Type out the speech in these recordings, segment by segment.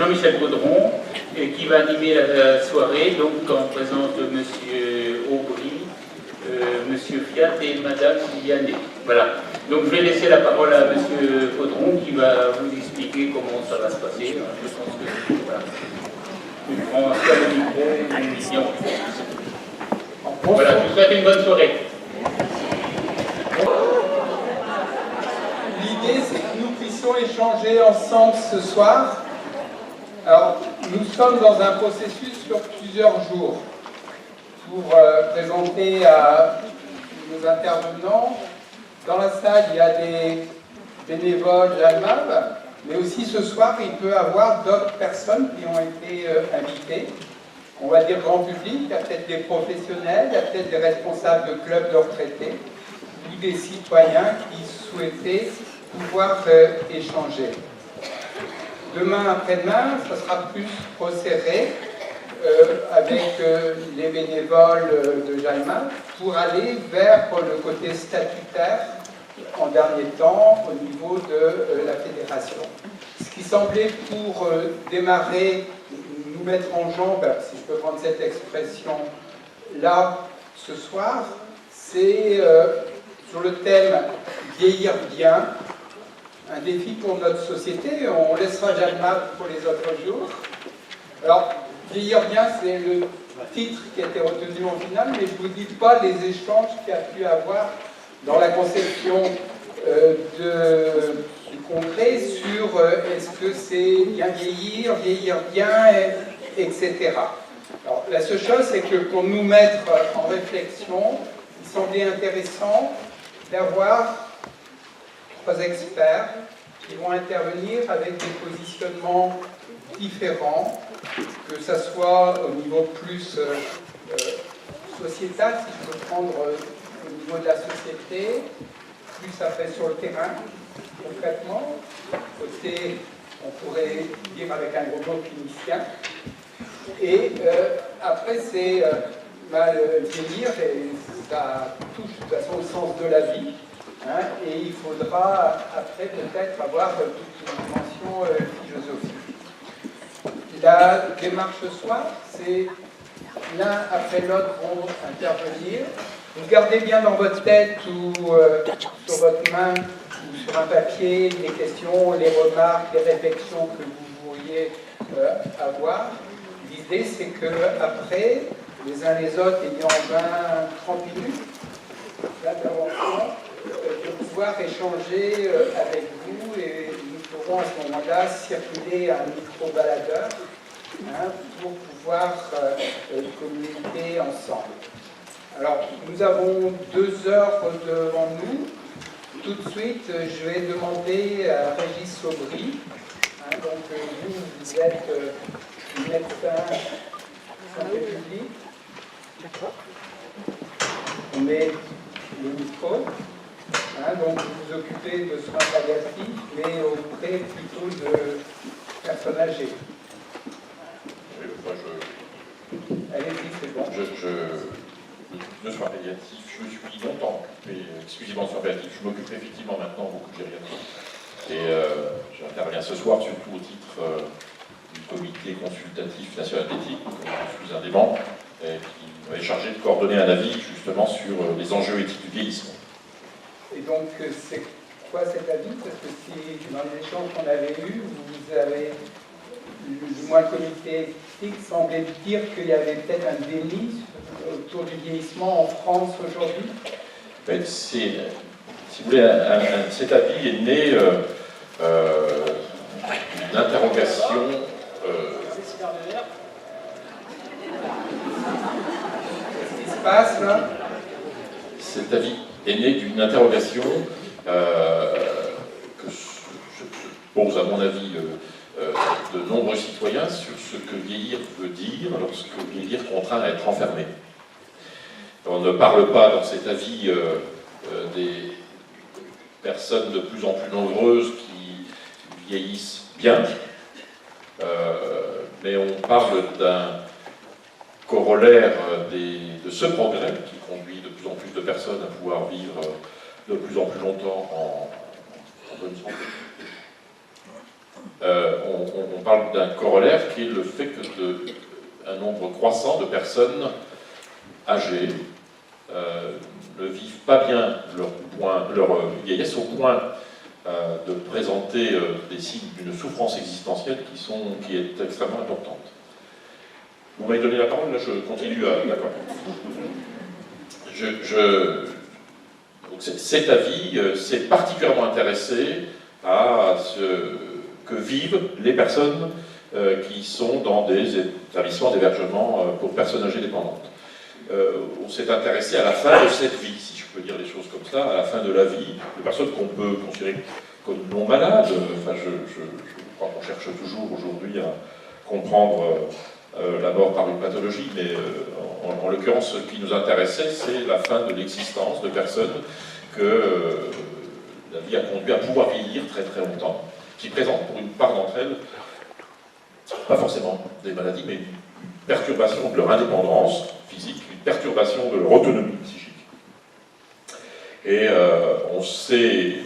Jean-Michel Caudron, qui va animer la soirée, donc en présence de M. Aubry, M. Fiat et Mme Yannet. Voilà. Donc je vais laisser la parole à M. Caudron qui va vous expliquer comment ça va se passer. Je pense que voilà. Je prends ça le micro et on voilà, je vous souhaite une bonne soirée. L'idée, c'est que nous puissions échanger ensemble ce soir. Alors, nous sommes dans un processus sur plusieurs jours pour présenter à nos intervenants. Dans la salle, il y a des bénévoles d'Almab, mais aussi ce soir, il peut y avoir d'autres personnes qui ont été invitées. On va dire grand public, il y a peut-être des professionnels, il y a peut-être des responsables de clubs de retraités, ou des citoyens qui souhaitaient pouvoir échanger. Demain après-demain, ça sera plus resserré avec les bénévoles de Jalma pour aller vers le côté statutaire en dernier temps au niveau de la fédération. Ce qui semblait pour démarrer, nous mettre en jambe, si je peux prendre cette expression là ce soir, c'est sur le thème vieillir bien, un défi pour notre société. On laissera Jalma pour les autres jours. Alors, vieillir bien, c'est le titre qui a été retenu au final, mais je ne vous dis pas les échanges qu'il y a pu avoir dans la conception du congrès sur est-ce que c'est bien vieillir, vieillir bien, etc. Alors, la seule chose, c'est que pour nous mettre en réflexion, il semblait intéressant d'avoir 3 experts qui vont intervenir avec des positionnements différents, que ce soit au niveau plus sociétal, si je peux prendre au niveau de la société, plus après sur le terrain, concrètement, côté, on pourrait dire avec un gros mot clinicien, et après c'est vieillir, et ça touche de toute façon au sens de la vie. Hein, et il faudra après peut-être avoir toute une dimension philosophique. La démarche ce soir, c'est l'un après l'autre vont intervenir. Vous gardez bien dans votre tête ou sur votre main ou sur un papier les questions, les remarques, les réflexions que vous pourriez avoir. L'idée, c'est que après, les uns les autres ayant 20-30 minutes d'intervention, de pouvoir échanger avec vous et nous pourrons à ce moment-là circuler un micro-baladeur pour pouvoir communiquer ensemble. Alors, nous avons 2 heures devant nous. Tout de suite, je vais demander à Régis Aubry. Donc, vous êtes médecin santé publique. D'accord. On met le micro. Donc vous vous occupez de soins palliatifs, mais auprès plutôt de personnes âgées. Allez-y, c'est bon. De soins palliatifs, je suis longtemps occupé exclusivement de soins palliatifs. Je m'occupe effectivement maintenant beaucoup de gériatrie. Et j'interviens ce soir surtout au titre du comité consultatif national d'éthique, dont je suis un des membres, qui m'avait chargé de coordonner un avis justement sur les enjeux éthiques du vieillissement. Et donc, c'est quoi cet avis? Parce que si, dans les échanges qu'on avait eus, vous avez, du moins le comité éthique semblait dire qu'il y avait peut-être un déni autour du vieillissement en France aujourd'hui. Si vous voulez, cet avis est né d'une interrogation. Qu'est-ce qui se passe là? Cet avis est né d'une interrogation que je pose, à mon avis, de nombreux citoyens sur ce que vieillir veut dire lorsque vieillir contraint à être enfermé. On ne parle pas dans cet avis des personnes de plus en plus nombreuses qui vieillissent bien, mais on parle d'un corollaire de ce progrès qui conduit de plus en plus de personnes à pouvoir vivre de plus en plus longtemps en bonne santé. on parle d'un corollaire qui est le fait que un nombre croissant de personnes âgées ne vivent pas bien leur vieillesse au point de présenter des signes d'une souffrance existentielle qui est extrêmement importante. Vous m'avez donné la parole, là je continue à... D'accord. Cet avis s'est particulièrement intéressé à ce que vivent les personnes qui sont dans des établissements d'hébergement pour personnes âgées dépendantes. On s'est intéressé à la fin de cette vie, si je peux dire les choses comme ça, à la fin de la vie, de personnes qu'on peut considérer comme non malades. Enfin, je crois qu'on cherche toujours aujourd'hui à comprendre la mort par une pathologie, mais en l'occurrence, ce qui nous intéressait, c'est la fin de l'existence de personnes que la vie a conduit à pouvoir vieillir très très longtemps, qui présentent pour une part d'entre elles, pas forcément des maladies, mais une perturbation de leur indépendance physique, une perturbation de leur autonomie psychique. Et on s'est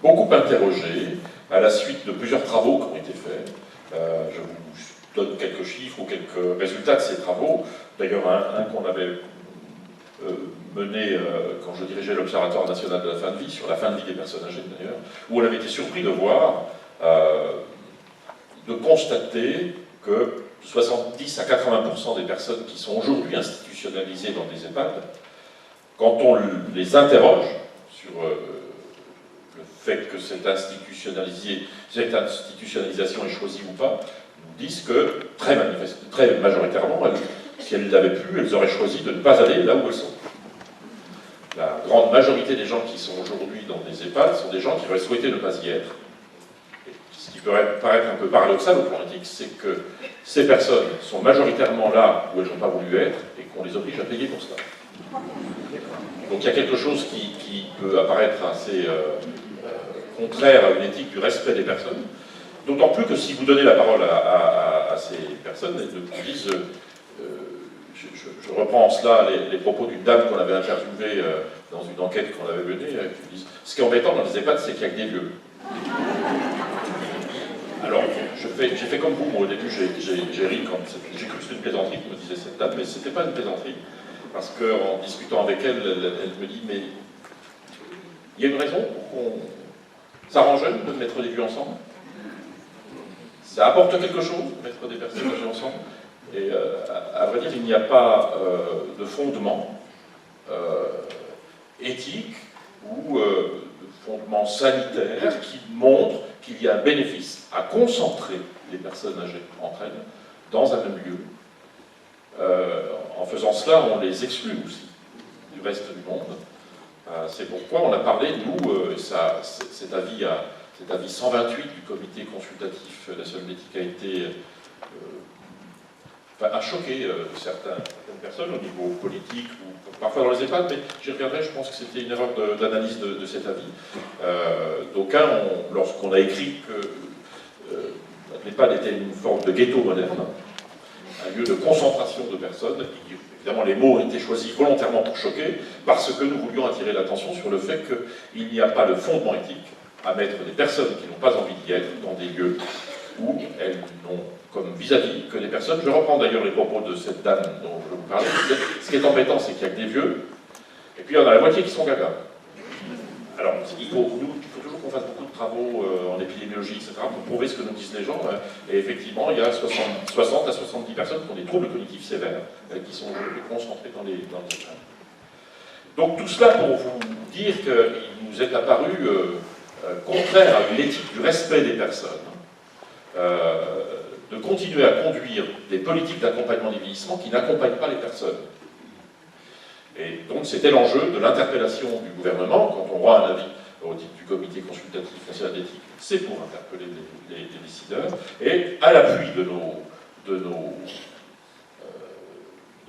beaucoup interrogé à la suite de plusieurs travaux qui ont été faits. Je vous donne quelques chiffres ou quelques résultats de ces travaux. D'ailleurs, un qu'on avait mené quand je dirigeais l'Observatoire national de la fin de vie, sur la fin de vie des personnes âgées d'ailleurs, où on avait été surpris de voir, de constater que 70 à 80% des personnes qui sont aujourd'hui institutionnalisées dans des EHPAD, quand on les interroge sur le fait que cette institutionnalisation est choisie ou pas, nous disent que très majoritairement, si elles l'avaient pu, elles auraient choisi de ne pas aller là où elles sont. La grande majorité des gens qui sont aujourd'hui dans des EHPAD sont des gens qui auraient souhaité ne pas y être. Et ce qui peut paraître un peu paradoxal au plan éthique, c'est que ces personnes sont majoritairement là où elles n'ont pas voulu être et qu'on les oblige à payer pour cela. Donc il y a quelque chose qui peut apparaître assez contraire à une éthique du respect des personnes. D'autant plus que si vous donnez la parole à ces personnes, elles vous disent, je reprends en cela les propos d'une dame qu'on avait interviewée dans une enquête qu'on avait menée, qui disent, ce qui est embêtant dans les EHPAD, c'est qu'il n'y a que des vieux. Alors, j'ai fait comme vous, moi au début j'ai ri quand j'ai cru que c'était une plaisanterie que me disait cette dame, mais ce n'était pas une plaisanterie, parce qu'en discutant avec elle, elle me dit, mais il y a une raison pour qu'on s'arrangeait de mettre des vieux ensemble. Ça apporte quelque chose de mettre des personnes âgées ensemble. Et à vrai dire, il n'y a pas de fondement éthique ou de fondement sanitaire qui montre qu'il y a un bénéfice à concentrer les personnes âgées entre elles dans un même lieu. En faisant cela, on les exclut aussi du reste du monde. C'est pourquoi on a parlé, nous, cet avis 128 du comité consultatif national d'éthique a été a choqué certaines personnes au niveau politique ou parfois dans les EHPAD, mais j'y reviendrai, je pense que c'était une erreur d'analyse de cet avis. D'aucuns, lorsqu'on a écrit que l'EHPAD était une forme de ghetto moderne, un lieu de concentration de personnes, évidemment les mots ont été choisis volontairement pour choquer, parce que nous voulions attirer l'attention sur le fait qu'il n'y a pas de fondement éthique à mettre des personnes qui n'ont pas envie d'y être dans des lieux où elles n'ont comme vis-à-vis que des personnes. Je reprends d'ailleurs les propos de cette dame dont je vous parlais. Ce qui est embêtant, c'est qu'il n'y a que des vieux, et puis il y en a la moitié qui sont gagas. Alors, il faut toujours qu'on fasse beaucoup de travaux en épidémiologie, etc., pour prouver ce que nous disent les gens. Et effectivement, il y a 60 à 70 personnes qui ont des troubles cognitifs sévères, qui sont concentrés dans les EHPAD. Donc tout cela pour vous dire qu'il nous est apparu contraire à une éthique du respect des personnes, de continuer à conduire des politiques d'accompagnement du vieillissement qui n'accompagnent pas les personnes. Et donc c'était l'enjeu de l'interpellation du gouvernement, quand on rend un avis au titre du comité consultatif national d'éthique, c'est pour interpeller les décideurs, et à l'appui de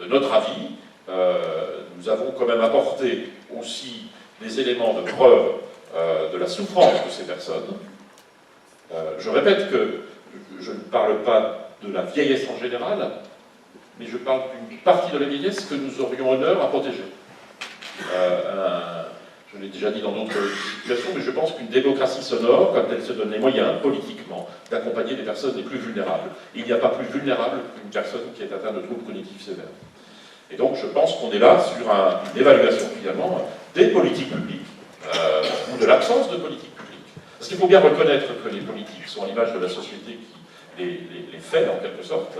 notre avis, nous avons quand même apporté aussi des éléments de preuve de la souffrance de ces personnes. Je répète que je ne parle pas de la vieillesse en général, mais je parle d'une partie de la vieillesse que nous aurions honneur à protéger. je l'ai déjà dit dans d'autres situations, mais je pense qu'une démocratie sonore, quand elle se donne les moyens, politiquement, d'accompagner les personnes les plus vulnérables, il n'y a pas plus vulnérable qu'une personne qui est atteinte de troubles cognitifs sévères. Et donc je pense qu'on est là sur une évaluation, finalement, des politiques publiques, ou de l'absence de politiques publiques. Parce qu'il faut bien reconnaître que les politiques sont à l'image de la société qui les fait, en quelque sorte.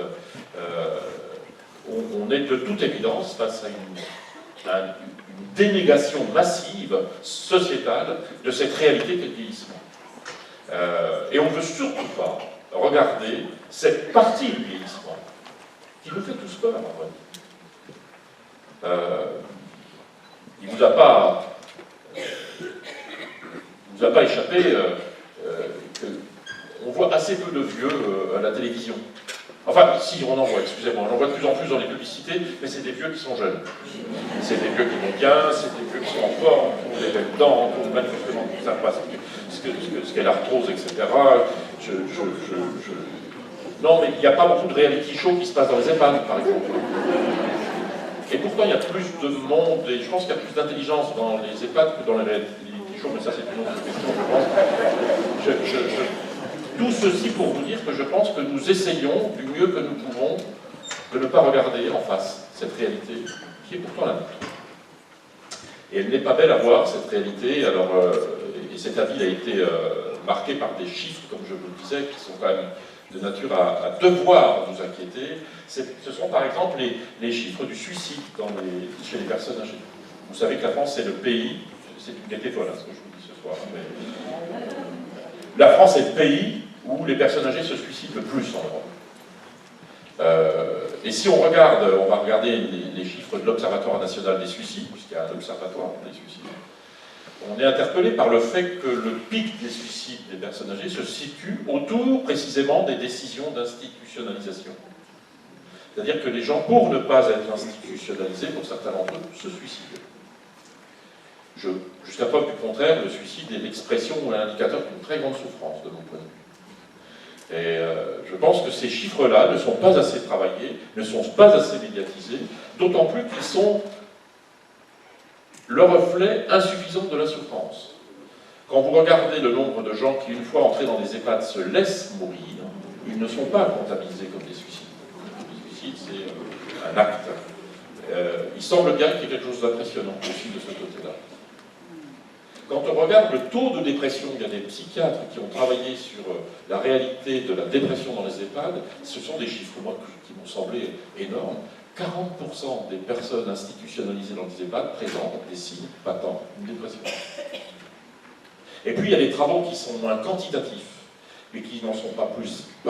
On est de toute évidence face à une dénégation massive, sociétale, de cette réalité qu'est le vieillissement. Et on ne veut surtout pas regarder cette partie du vieillissement qui nous fait tous peur, en vrai. Il ne vous a pas échappé qu'on voit assez peu de vieux à la télévision. Enfin, si, on en voit, excusez-moi, on en voit de plus en plus dans les publicités, mais c'est des vieux qui sont jeunes. C'est des vieux qui vont bien, c'est des vieux qui sont en forme, qui ont des belles dents, qui ont manifestement qui ne savent pas ce qu'est l'arthrose, etc. Non, mais il n'y a pas beaucoup de reality show qui se passent dans les EHPAD, par exemple. Et pourtant, il y a plus de monde, et je pense qu'il y a plus d'intelligence dans les EHPAD que dans les reality show, mais ça, c'est une autre question, je pense. Tout ceci pour vous dire que je pense que nous essayons, du mieux que nous pouvons, de ne pas regarder en face cette réalité, qui est pourtant la nôtre. Et elle n'est pas belle à voir, cette réalité. Alors, et cet avis a été marqué par des chiffres, comme je vous le disais, qui sont quand même de nature à devoir nous inquiéter. Ce sont par exemple les chiffres du suicide chez les personnes âgées. Vous savez que la France, c'est le pays, c'est une gaieté folle, ce que je vous dis ce soir, mais la France est le pays où les personnes âgées se suicident le plus en Europe. Et si on va regarder les chiffres de l'Observatoire national des suicides, puisqu'il y a un observatoire des suicides, on est interpellé par le fait que le pic des suicides des personnes âgées se situe autour précisément des décisions d'institutionnalisation. C'est-à-dire que les gens, pour ne pas être institutionnalisés, pour certains d'entre eux, se suicident. Jusqu'à preuve du contraire, le suicide est l'expression ou un indicateur d'une très grande souffrance, de mon point de vue. Et je pense que ces chiffres-là ne sont pas assez travaillés, ne sont pas assez médiatisés, d'autant plus qu'ils sont le reflet insuffisant de la souffrance. Quand vous regardez le nombre de gens qui, une fois entrés dans des EHPAD, se laissent mourir, ils ne sont pas comptabilisés comme des suicides. Les suicides, c'est un acte. Il semble bien qu'il y ait quelque chose d'impressionnant aussi de ce côté-là. Quand on regarde le taux de dépression, il y a des psychiatres qui ont travaillé sur la réalité de la dépression dans les EHPAD, ce sont des chiffres, moi, qui m'ont semblé énormes. 40% des personnes institutionnalisées dans les EHPAD présentent des signes patents d'une dépression. Et puis il y a des travaux qui sont moins quantitatifs, mais qui n'en sont pas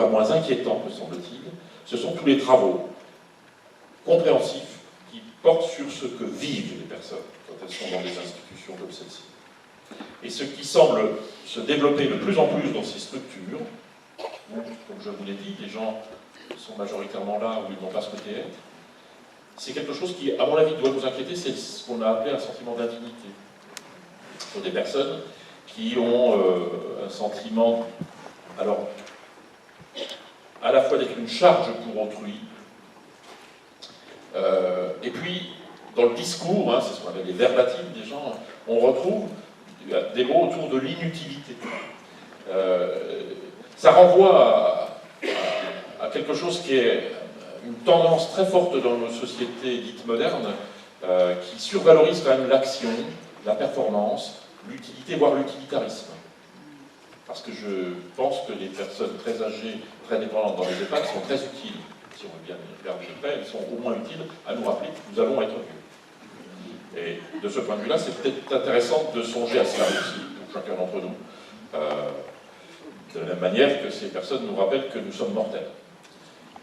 moins inquiétants, me semble-t-il. Ce sont tous les travaux compréhensifs qui portent sur ce que vivent les personnes quand elles sont dans des institutions comme celle-ci. Et ce qui semble se développer de plus en plus dans ces structures, comme je vous l'ai dit, les gens sont majoritairement là où ils n'ont pas souhaité être, c'est quelque chose qui, à mon avis, doit nous inquiéter, c'est ce qu'on a appelé un sentiment d'indignité. Ce sont des personnes qui ont un sentiment, alors, à la fois d'être une charge pour autrui, et puis, dans le discours, c'est ce qu'on appelle les verbatims des gens, on retrouve des mots autour de l'inutilité. Ça renvoie à quelque chose qui est une tendance très forte dans nos sociétés dites modernes, qui survalorise quand même l'action, la performance, l'utilité, voire l'utilitarisme. Parce que je pense que les personnes très âgées, très dépendantes dans les EHPAD sont très utiles. Si on veut bien regarder de près, elles sont au moins utiles à nous rappeler que nous allons être vieux. Et de ce point de vue-là, c'est peut-être intéressant de songer à cela aussi, pour chacun d'entre nous. De la même manière que ces personnes nous rappellent que nous sommes mortels.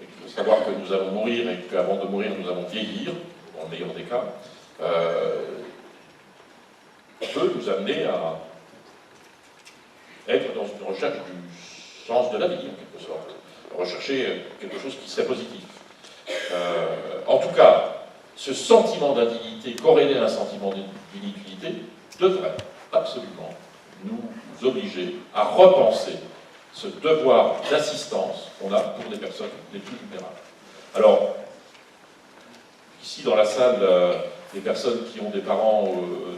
Et de savoir que nous allons mourir et qu'avant de mourir, nous allons vieillir, dans le meilleur des cas, peut nous amener à être dans une recherche du sens de la vie, en quelque sorte. Rechercher quelque chose qui serait positif. En tout cas, ce sentiment d'indignité corrélé à un sentiment d'inutilité devrait absolument nous obliger à repenser ce devoir d'assistance qu'on a pour les personnes les plus vulnérables. Alors, ici dans la salle, les personnes qui ont des parents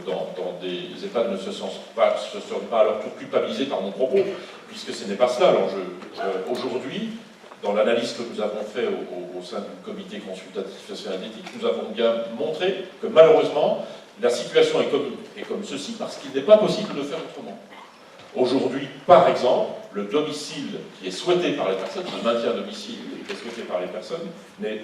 dans des EHPAD ne se sentent pas à leur tour culpabilisées par mon propos, puisque ce n'est pas cela l'enjeu. Aujourd'hui, dans l'analyse que nous avons faite au sein du comité consultatif social et éthique, nous avons bien montré que malheureusement, la situation est comme ceci parce qu'il n'est pas possible de faire autrement. Aujourd'hui, par exemple, le domicile qui est souhaité par les personnes, le maintien à domicile qui est souhaité par les personnes, n'est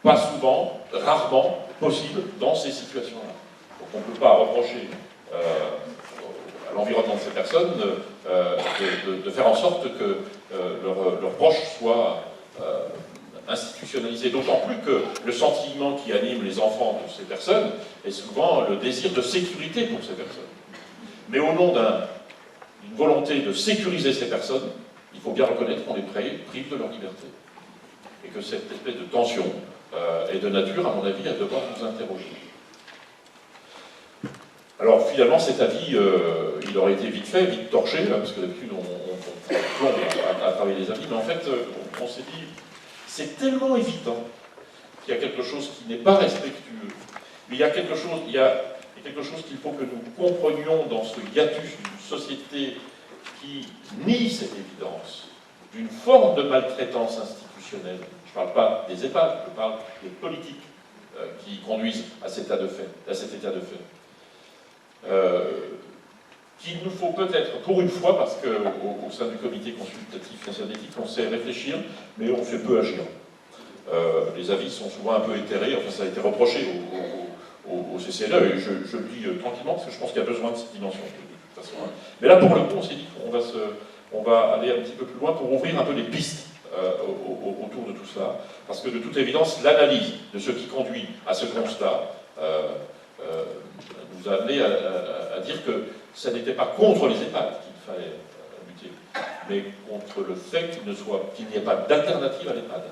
pas souvent, rarement possible dans ces situations-là. Donc on ne peut pas reprocher à l'environnement de ces personnes de faire en sorte que leurs proches soient institutionnalisés. D'autant plus que le sentiment qui anime les enfants de ces personnes est souvent le désir de sécurité pour ces personnes. Mais au nom d'une volonté de sécuriser ces personnes, il faut bien reconnaître qu'on les prive de leur liberté. Et que cette espèce de tension est de nature, à mon avis, à devoir nous interroger. Alors finalement, cet avis, il aurait été vite fait, vite torché, là, parce que d'habitude on plombe à travailler les avis, mais en fait, on s'est dit, c'est tellement évident qu'il y a quelque chose qui n'est pas respectueux, mais il y a quelque chose qu'il faut que nous comprenions dans ce hiatus d'une société qui nie cette évidence, d'une forme de maltraitance institutionnelle. Je ne parle pas des EHPAD, je parle des politiques qui conduisent à cet état de fait. Qu'il nous faut peut-être, pour une fois, parce qu'au sein du comité consultatif social éthique, on sait réfléchir, mais on fait peu agir. Les avis sont souvent un peu éthérés, enfin ça a été reproché au CCLE, et je le dis tranquillement, parce que je pense qu'il y a besoin de cette dimension, de toute façon. Mais là, pour le coup, on s'est dit qu'on va aller un petit peu plus loin pour ouvrir un peu les pistes autour de tout cela, parce que de toute évidence, l'analyse de ce qui conduit à ce constat nous a amené à dire que ça n'était pas contre les EHPAD qu'il fallait lutter, mais contre le fait qu'il n'y ait pas d'alternative à l'EHPAD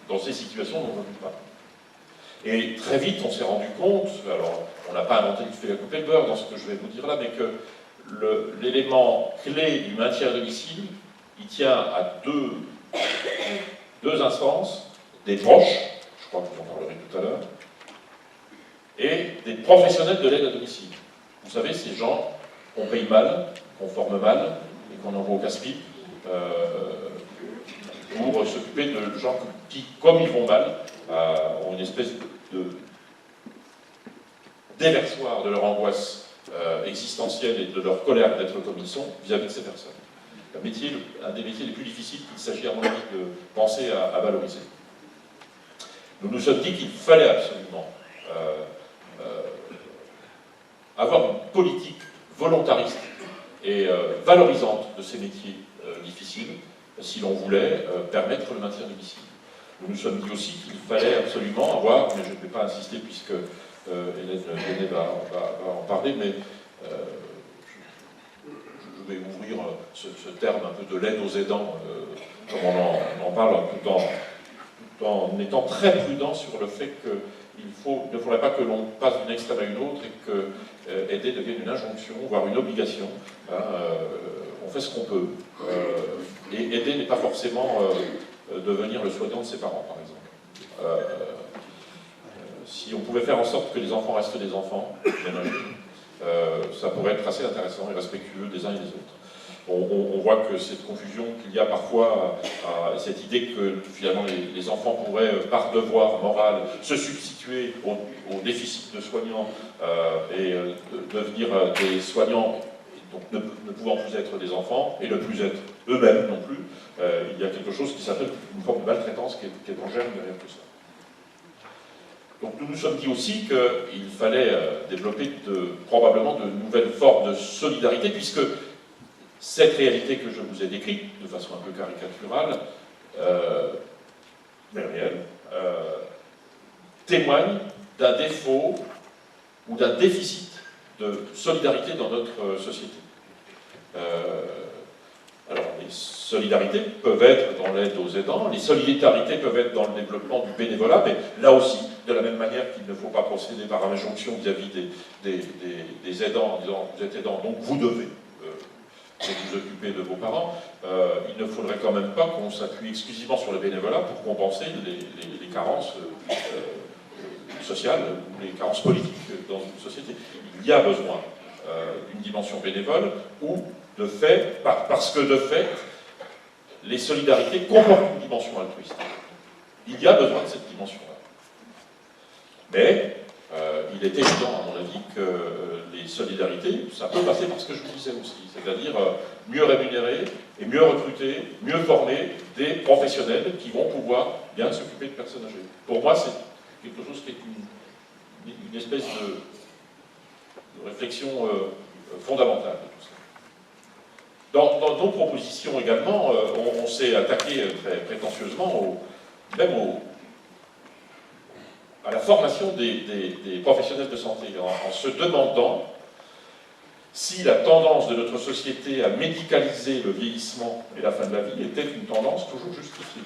dans ces situations dont on ne parle. Et très vite, on s'est rendu compte, alors on n'a pas inventé le fait à couper le beurre dans ce que je vais vous dire là, mais que l'élément clé du maintien à domicile, il tient à deux instances, des proches, je crois que vous en parlerez tout à l'heure, et des professionnels de l'aide à domicile. Vous savez, ces gens qu'on paye mal, qu'on forme mal, et qu'on envoie au casse-pipe pour s'occuper de gens qui, comme ils vont mal, ont une espèce de déversoir de leur angoisse existentielle et de leur colère d'être comme ils sont vis-à-vis de ces personnes. Un des métiers les plus difficiles qu'il s'agit, à mon avis, de penser à valoriser. Nous nous sommes dit qu'il fallait absolument avoir une politique volontariste et valorisante de ces métiers difficiles, si l'on voulait permettre le maintien à domicile. Nous nous sommes dit aussi qu'il fallait absolument avoir, mais je ne vais pas insister puisque Hélène Guénet va en parler, mais je vais ouvrir ce terme un peu de l'aide aux aidants, comme on en parle, tout en étant très prudent sur le fait qu'il ne faudrait pas que l'on passe d'une extrême à une autre et que aider devienne une injonction, voire une obligation. On fait ce qu'on peut. Et aider n'est pas forcément devenir le soignant de ses parents, par exemple. Si on pouvait faire en sorte que les enfants restent des enfants, ça pourrait être assez intéressant et respectueux des uns et des autres. On voit que cette confusion qu'il y a parfois, cette idée que finalement les enfants pourraient, par devoir moral, se substituer au déficit de soignants et devenir des soignants, donc ne pouvant plus être des enfants, et ne plus être eux-mêmes non plus, il y a quelque chose qui s'appelle une forme de maltraitance qui est en germe derrière tout ça. Donc nous nous sommes dit aussi qu'il fallait développer probablement de nouvelles formes de solidarité, puisque cette réalité que je vous ai décrite, de façon un peu caricaturale, mais réelle, témoigne d'un défaut ou d'un déficit de solidarité dans notre société. Alors, les solidarités peuvent être dans l'aide aux aidants, les solidarités peuvent être dans le développement du bénévolat, mais là aussi, de la même manière qu'il ne faut pas procéder par injonction vis-à-vis des aidants en disant « vous êtes aidant, donc vous devez vous occuper de vos parents », il ne faudrait quand même pas qu'on s'appuie exclusivement sur le bénévolat pour compenser les carences sociales ou les carences politiques dans une société. Il y a besoin d'une dimension bénévole ou de fait, parce que de fait, les solidarités comportent une dimension altruiste. Il y a besoin de cette dimension-là. Mais il est évident, à mon avis, que les solidarités, ça peut passer par ce que je vous disais aussi, c'est-à-dire mieux rémunérer et mieux recruter, mieux former des professionnels qui vont pouvoir bien s'occuper de personnes âgées. Pour moi, c'est quelque chose qui est une espèce de réflexion fondamentale de tout ça. Dans nos propositions également, on s'est attaqué très prétentieusement à la formation des professionnels de santé, en se demandant si la tendance de notre société à médicaliser le vieillissement et la fin de la vie était une tendance toujours justifiée.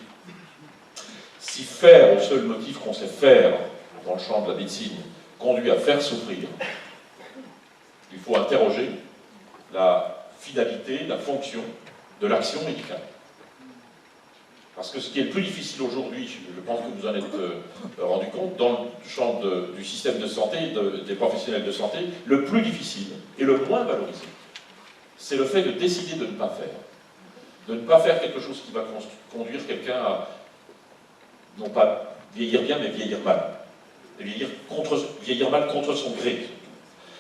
Si faire au seul motif qu'on sait faire dans le champ de la médecine conduit à faire souffrir, il faut interroger la finalité, la fonction de l'action médicale. Parce que ce qui est le plus difficile aujourd'hui, je pense que vous en êtes rendu compte, dans le champ du système de santé, des professionnels de santé, le plus difficile et le moins valorisé, c'est le fait de décider de ne pas faire. De ne pas faire quelque chose qui va conduire quelqu'un à, non pas vieillir bien, mais vieillir mal. Et vieillir mal contre son gré.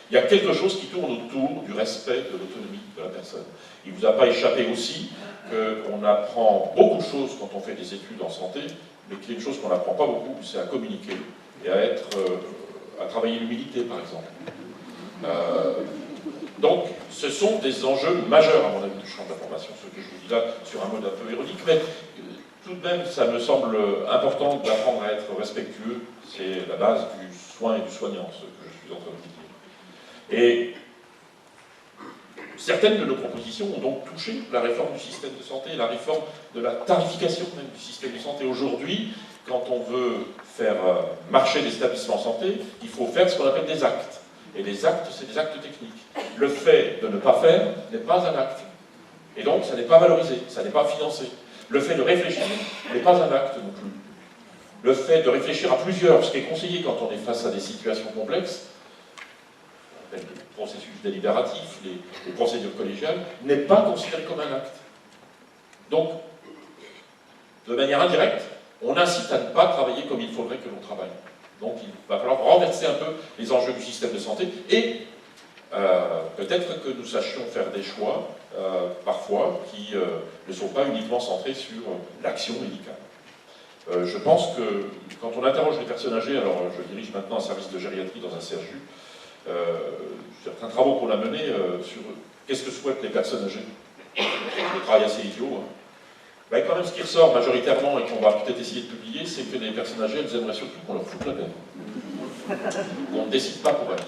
Il y a quelque chose qui tourne autour du respect de l'autonomie de la personne. Il ne vous a pas échappé aussi qu'on apprend beaucoup de choses quand on fait des études en santé, mais qu'il y a une chose qu'on n'apprend pas beaucoup, c'est à communiquer et à travailler l'humilité, par exemple. Donc, ce sont des enjeux majeurs, à mon avis, du champ de la formation, ce que je vous dis là sur un mode un peu ironique, mais tout de même, ça me semble important d'apprendre à être respectueux. C'est la base du soin et du soignant, ce que je suis en train de vous dire. Et certaines de nos propositions ont donc touché la réforme du système de santé, la réforme de la tarification même du système de santé. Aujourd'hui, quand on veut faire marcher les établissements santé, il faut faire ce qu'on appelle des actes. Et les actes, c'est des actes techniques. Le fait de ne pas faire n'est pas un acte. Et donc, ça n'est pas valorisé, ça n'est pas financé. Le fait de réfléchir n'est pas un acte non plus. Le fait de réfléchir à plusieurs, ce qui est conseillé quand on est face à des situations complexes, le processus délibératif, les procédures collégiales, n'est pas considéré comme un acte. Donc, de manière indirecte, on incite à ne pas travailler comme il faudrait que l'on travaille. Donc, il va falloir renverser un peu les enjeux du système de santé et peut-être que nous sachions faire des choix, parfois, qui ne sont pas uniquement centrés sur l'action médicale. Je pense que quand on interroge les personnes âgées, alors je dirige maintenant un service de gériatrie dans un CHU, certains travaux qu'on a menés sur qu'est-ce que souhaitent les personnes âgées. Des travail assez idiot. Hein. Ben, quand même, ce qui ressort majoritairement et qu'on va peut-être essayer de publier, c'est que les personnes âgées, elles aimeraient surtout qu'on leur foute la paix. Qu'on ne décide pas pour elles.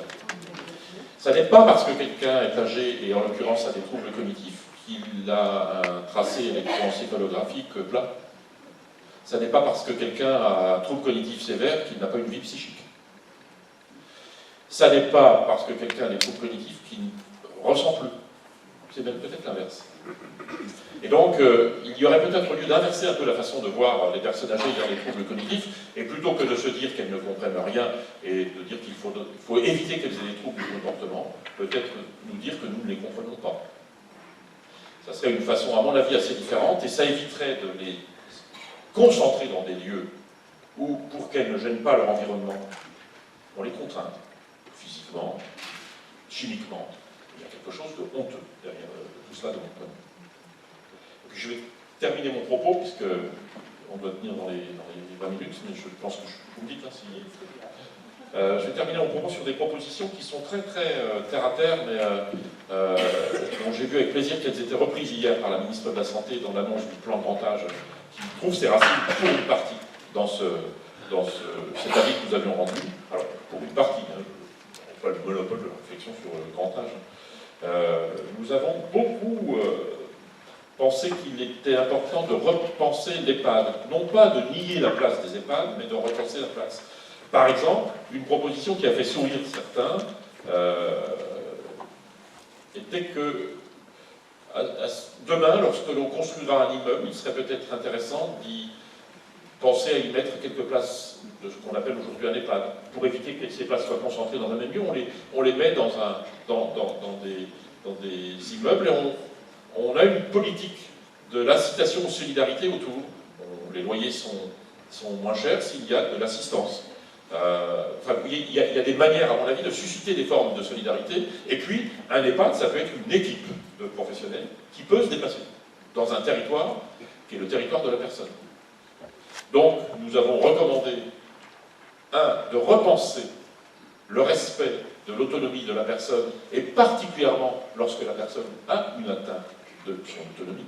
Ça n'est pas parce que quelqu'un est âgé, et en l'occurrence a des troubles cognitifs, qu'il a un tracé électroencéphalographique plat. Ça n'est pas parce que quelqu'un a un trouble cognitif sévère qu'il n'a pas une vie psychique. Ça n'est pas parce que quelqu'un a des troubles cognitifs qu'il ne ressent plus. C'est même peut-être l'inverse. Et donc, il y aurait peut-être lieu d'inverser un peu la façon de voir les personnes âgées dans les troubles cognitifs, et plutôt que de se dire qu'elles ne comprennent rien et de dire qu'il faut éviter qu'elles aient des troubles du comportement, peut-être nous dire que nous ne les comprenons pas. Ça serait une façon, à mon avis, assez différente, et ça éviterait de les concentrer dans des lieux où, pour qu'elles ne gênent pas leur environnement, on les contraint, physiquement, chimiquement. Il y a quelque chose de honteux derrière tout cela de mon point de vue. Et puis je vais terminer mon propos, puisque on doit tenir dans les 20 minutes, mais je pense que vous me dites ainsi. Je vais terminer mon propos sur des propositions qui sont très terre à terre, mais dont j'ai vu avec plaisir qu'elles étaient reprises hier par la ministre de la Santé dans l'annonce du plan de grand âge, qui trouve ses racines pour une partie dans cet avis que nous avions rendu. Alors, pour une partie, hein, pas le monopole de la réflexion sur le grand âge. Nous avons beaucoup pensé qu'il était important de repenser l'EHPAD, non pas de nier la place des EHPAD, mais de repenser la place. Par exemple, une proposition qui a fait sourire certains était que demain, lorsque l'on construira un immeuble, il serait peut-être intéressant d'y penser à y mettre quelques places de ce qu'on appelle aujourd'hui un EHPAD. Pour éviter que ces places soient concentrées dans un même lieu, on les met dans des immeubles et on a une politique de l'incitation aux solidarités autour. Les loyers sont moins chers s'il y a de l'assistance. Il y a des manières, à mon avis, de susciter des formes de solidarité. Et puis, un EHPAD, ça peut être une équipe de professionnels qui peut se dépasser dans un territoire qui est le territoire de la personne. Donc, nous avons recommandé, de repenser le respect de l'autonomie de la personne, et particulièrement lorsque la personne a une atteinte de son autonomie.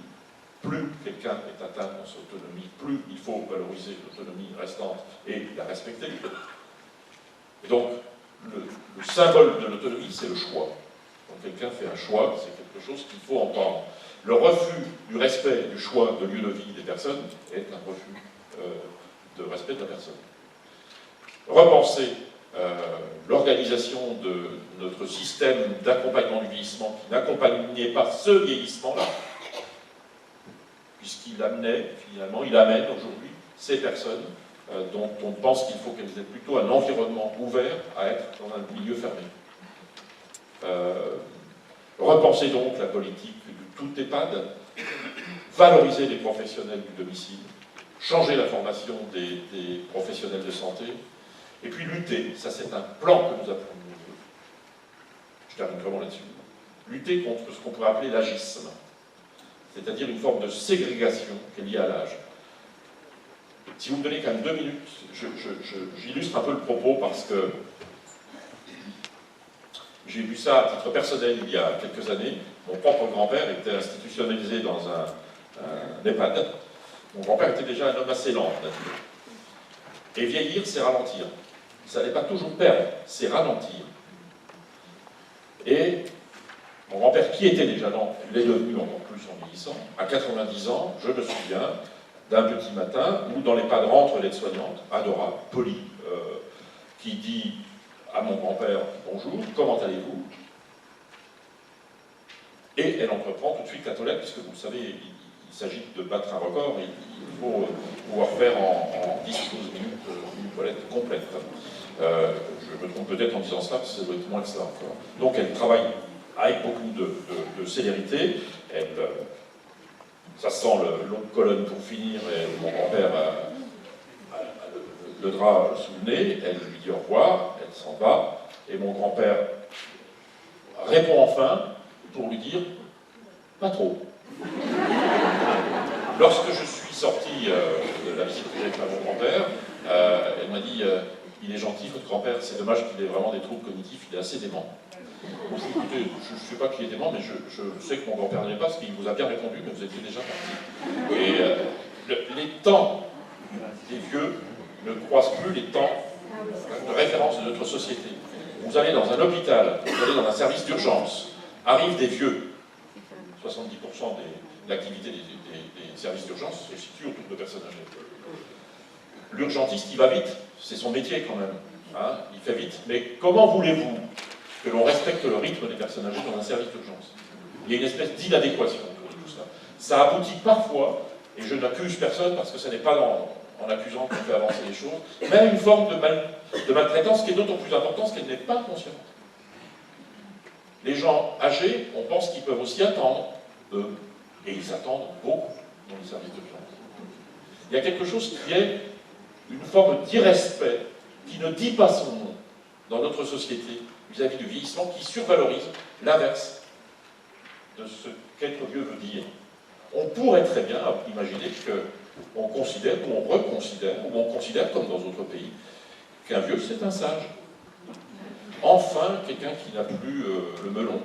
Plus quelqu'un est atteint dans son autonomie, plus il faut valoriser l'autonomie restante et la respecter. Et donc, le symbole de l'autonomie, c'est le choix. Quand quelqu'un fait un choix, c'est quelque chose qu'il faut entendre. Le refus du respect du choix de lieu de vie des personnes est un refus de respect de la personne. Repenser l'organisation de notre système d'accompagnement du vieillissement qui n'accompagnait pas ce vieillissement-là, puisqu'il amenait, finalement, il amène aujourd'hui ces personnes dont on pense qu'il faut qu'elles aient plutôt un environnement ouvert à être dans un milieu fermé. Repenser donc la politique de tout EHPAD, valoriser les professionnels du domicile, changer la formation des professionnels de santé, et puis lutter, ça c'est un plan que nous appelons, je termine vraiment là-dessus, lutter contre ce qu'on pourrait appeler l'agisme, c'est-à-dire une forme de ségrégation qui est liée à l'âge. Si vous me donnez quand même 2 minutes, j'illustre un peu le propos parce que j'ai vu ça à titre personnel il y a quelques années. Mon propre grand-père était institutionnalisé dans un EHPAD. Mon grand-père était déjà un homme assez lent, nature. Et vieillir, c'est ralentir. Ça n'est pas toujours perdre, c'est ralentir. Et mon grand-père, qui était déjà lent, l'est devenu encore plus en vieillissant. À 90 ans, je me souviens d'un petit matin où dans l'EHPAD rentre l'aide-soignante, adorable, polie, qui dit à mon grand-père « Bonjour, comment allez-vous » Et elle entreprend tout de suite la toilette, puisque vous le savez, il s'agit de battre un record, et il faut pouvoir faire en 10-12 minutes une toilette complète. Je me trompe peut-être en disant cela, parce que ça doit être moins que ça encore. Donc elle travaille avec beaucoup de célérité, ça sent l'eau de colonne pour finir, et mon grand-père a le drap sous le nez, elle lui dit au revoir, elle s'en va, et mon grand-père répond enfin pour lui dire « pas trop ». Lorsque je suis sorti de la visite que j'ai faite à mon grand-père, elle m'a dit « il est gentil, votre grand-père, c'est dommage qu'il ait vraiment des troubles cognitifs, il est assez dément ». Écoutez, je ne sais pas qui est dément, mais je sais que mon grand-père n'est pas, parce qu'il vous a bien répondu, mais vous étiez déjà parti. Et les temps des vieux ne croisent plus les temps de référence de notre société. Vous allez dans un hôpital, vous allez dans un service d'urgence, arrivent des vieux, 70% de l'activité des services d'urgence se situe autour de personnes âgées. L'urgentiste, il va vite, c'est son métier quand même, hein, il fait vite, mais comment voulez-vous que l'on respecte le rythme des personnes âgées dans un service d'urgence? Il y a une espèce d'inadéquation autour de tout ça. Ça aboutit parfois, et je n'accuse personne parce que ce n'est pas en accusant qu'on fait avancer les choses, mais à une forme de maltraitance qui est d'autant plus importante parce qu'elle n'est pas consciente. Les gens âgés, on pense qu'ils peuvent aussi attendre, eux, et ils attendent beaucoup dans les services d'urgence. Il y a quelque chose qui est une forme d'irrespect qui ne dit pas son nom dans notre société vis-à-vis du vieillissement, qui survalorise l'inverse de ce qu'être vieux veut dire. On pourrait très bien imaginer qu'on considère, ou on reconsidère, ou on considère, comme dans d'autres pays, qu'un vieux c'est un sage. Enfin, quelqu'un qui n'a plus le melon,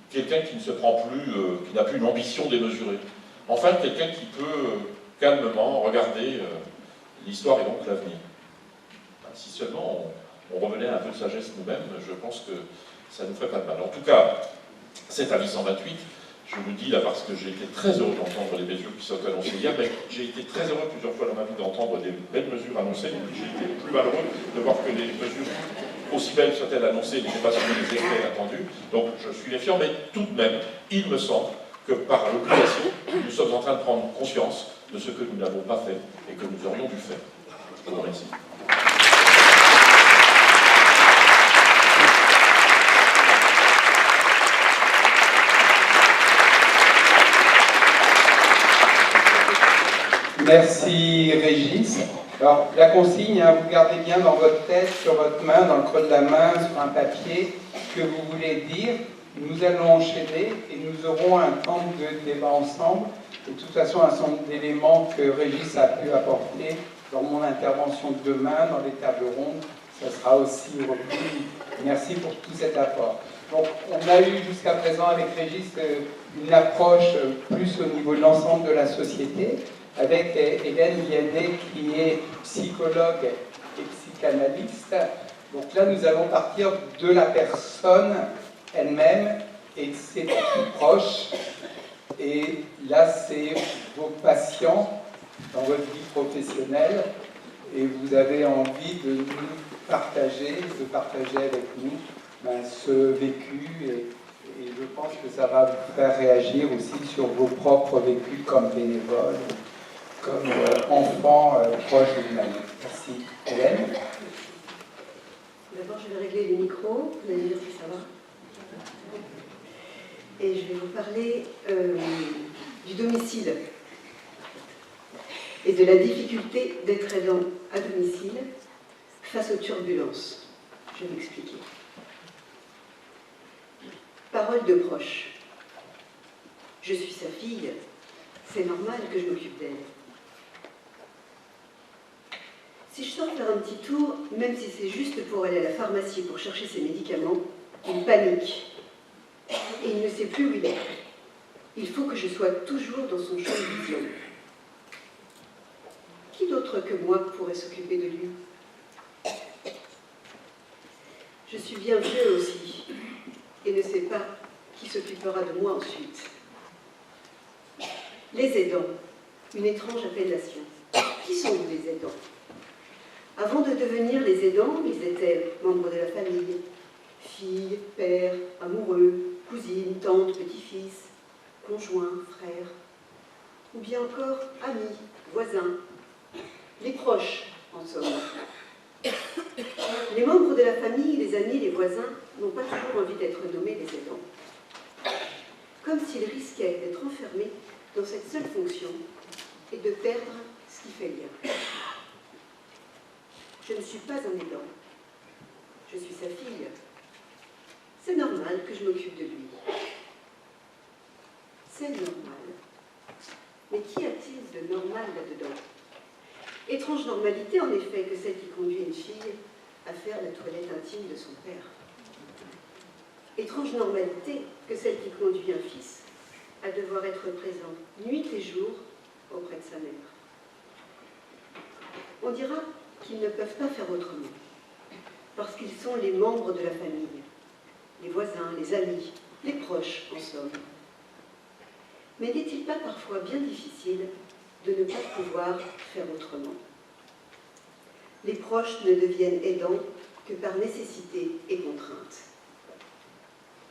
quelqu'un qui ne se prend plus, qui n'a plus une ambition démesurée. Enfin, quelqu'un qui peut calmement regarder l'histoire et donc l'avenir. Si seulement on revenait à un peu de sagesse nous-mêmes, je pense que ça nous ferait pas de mal. En tout cas, cet avis 128, je vous dis là parce que j'ai été très heureux d'entendre les mesures qui sont annoncées hier, mais j'ai été très heureux plusieurs fois dans ma vie d'entendre des belles mesures annoncées, j'ai été plus malheureux de voir que les mesures, aussi belles soient-elles annoncées, n'étaient pas sur les effets attendus. Donc je suis méfiant, mais tout de même, il me semble que par l'obligation, nous sommes en train de prendre conscience de ce que nous n'avons pas fait et que nous aurions dû faire. Je vous remercie. Merci Régis. Alors la consigne, hein, vous gardez bien dans votre tête, sur votre main, dans le creux de la main, sur un papier, ce que vous voulez dire. Nous allons enchaîner et nous aurons un temps de débat ensemble. De toute façon, un certain nombre d'éléments que Régis a pu apporter dans mon intervention de demain, dans les tables rondes, ça sera aussi repris. Merci pour tout cet apport. Donc, on a eu jusqu'à présent avec Régis une approche plus au niveau de l'ensemble de la société, avec Hélène Vianney qui est psychologue et psychanalyste. Donc là, nous allons partir de la personne elle-même et de ses plus proches. Et là, c'est vos patients dans votre vie professionnelle et vous avez envie de nous partager, avec nous ce vécu et je pense que ça va vous faire réagir aussi sur vos propres vécus comme bénévole, comme enfant proche de l'humanité. Merci. Hélène? D'abord, je vais régler le micro, vous allez dire si ça va. Et je vais vous parler du domicile et de la difficulté d'être aidant à domicile face aux turbulences. Je vais m'expliquer. Parole de proche. Je suis sa fille, c'est normal que je m'occupe d'elle. Si je sors faire un petit tour, même si c'est juste pour aller à la pharmacie pour chercher ses médicaments, il panique. Et il ne sait plus où il est. Il faut que je sois toujours dans son champ de vision. Qui d'autre que moi pourrait s'occuper de lui? Je suis bien vieux aussi, et ne sais pas qui s'occupera de moi ensuite. Les aidants, une étrange appellation. Qui sont les aidants? Avant de devenir les aidants, ils étaient membres de la famille, filles, pères, amoureux, cousines, tantes, petits-fils, conjoints, frères, ou bien encore amis, voisins, les proches, en somme. Les membres de la famille, les amis, les voisins n'ont pas toujours envie d'être nommés les aidants. Comme s'ils risquaient d'être enfermés dans cette seule fonction et de perdre ce qui fait lien. Je ne suis pas un aidant. Je suis sa fille. C'est normal que je m'occupe de lui. C'est normal. Mais qu'y a-t-il de normal là-dedans? Étrange normalité, en effet, que celle qui conduit une fille à faire la toilette intime de son père. Étrange normalité que celle qui conduit un fils à devoir être présent nuit et jour auprès de sa mère. On dira qu'ils ne peuvent pas faire autrement, parce qu'ils sont les membres de la famille, les voisins, les amis, les proches, en somme. Mais n'est-il pas parfois bien difficile de ne pas pouvoir faire autrement? Les proches ne deviennent aidants que par nécessité et contrainte.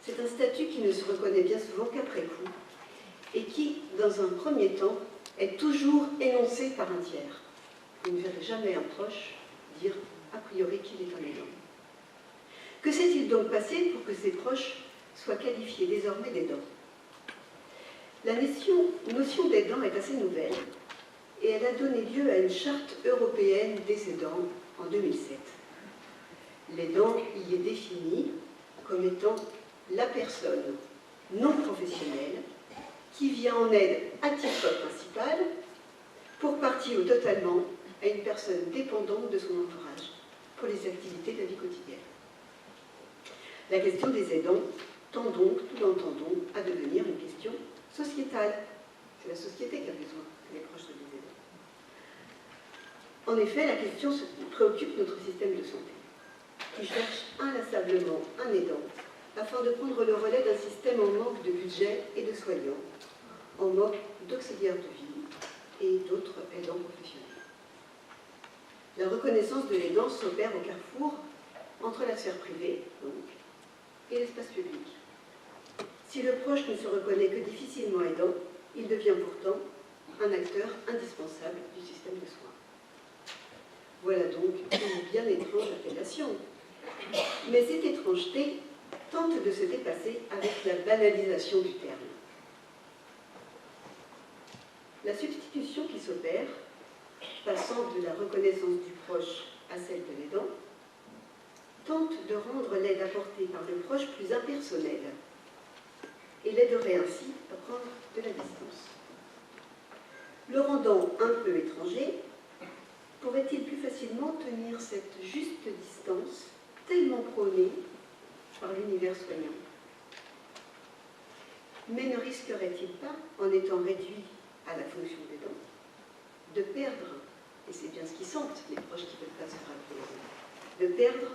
C'est un statut qui ne se reconnaît bien souvent qu'après coup, et qui, dans un premier temps, est toujours énoncé par un tiers. Vous ne verrez jamais un proche dire a priori qu'il est un aidant. Que s'est-il donc passé pour que ces proches soient qualifiés désormais d'aidants? La notion d'aidant est assez nouvelle et elle a donné lieu à une charte européenne des aidants en 2007. L'aidant y est défini comme étant la personne non professionnelle qui vient en aide à titre principal pour partie ou totalement à une personne dépendante de son entourage pour les activités de la vie quotidienne. La question des aidants tend donc, nous l'entendons, à devenir une question sociétale. C'est la société qui a besoin que les proches soient des aidants. En effet, la question préoccupe notre système de santé, qui cherche inlassablement un aidant afin de prendre le relais d'un système en manque de budget et de soignants, en manque d'auxiliaires de vie et d'autres aidants professionnels. La reconnaissance de l'aidant s'opère au carrefour entre la sphère privée, donc, et l'espace public. Si le proche ne se reconnaît que difficilement aidant, il devient pourtant un acteur indispensable du système de soins. Voilà donc une bien étrange appellation. Mais cette étrangeté tente de se dépasser avec la banalisation du terme. La substitution qui s'opère, passant de la reconnaissance du proche à celle de l'aidant, tente de rendre l'aide apportée par le proche plus impersonnelle et l'aiderait ainsi à prendre de la distance. Le rendant un peu étranger, pourrait-il plus facilement tenir cette juste distance tellement prônée par l'univers soignant? Mais ne risquerait-il pas, en étant réduit à la fonction d'aidant, de perdre, et c'est bien ce qu'ils sentent, les proches qui ne veulent pas se rappeler, de perdre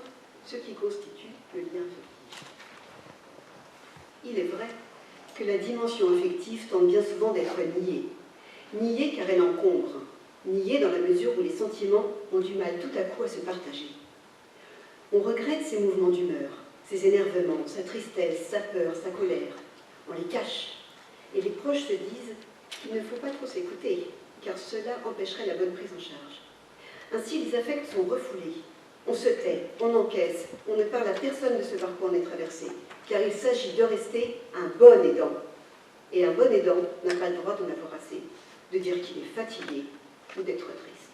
ce qui constitue le lien affectif? Il est vrai que la dimension affective tente bien souvent d'être niée. Niée car elle encombre, niée dans la mesure où les sentiments ont du mal tout à coup à se partager. On regrette ses mouvements d'humeur, ses énervements, sa tristesse, sa peur, sa colère. On les cache, et les proches se disent qu'il ne faut pas trop s'écouter, car cela empêcherait la bonne prise en charge. Ainsi, les affects sont refoulés. On se tait, on encaisse, on ne parle à personne de ce par quoi on est traversé, car il s'agit de rester un bon aidant. Et un bon aidant n'a pas le droit d'en avoir assez, de dire qu'il est fatigué ou d'être triste.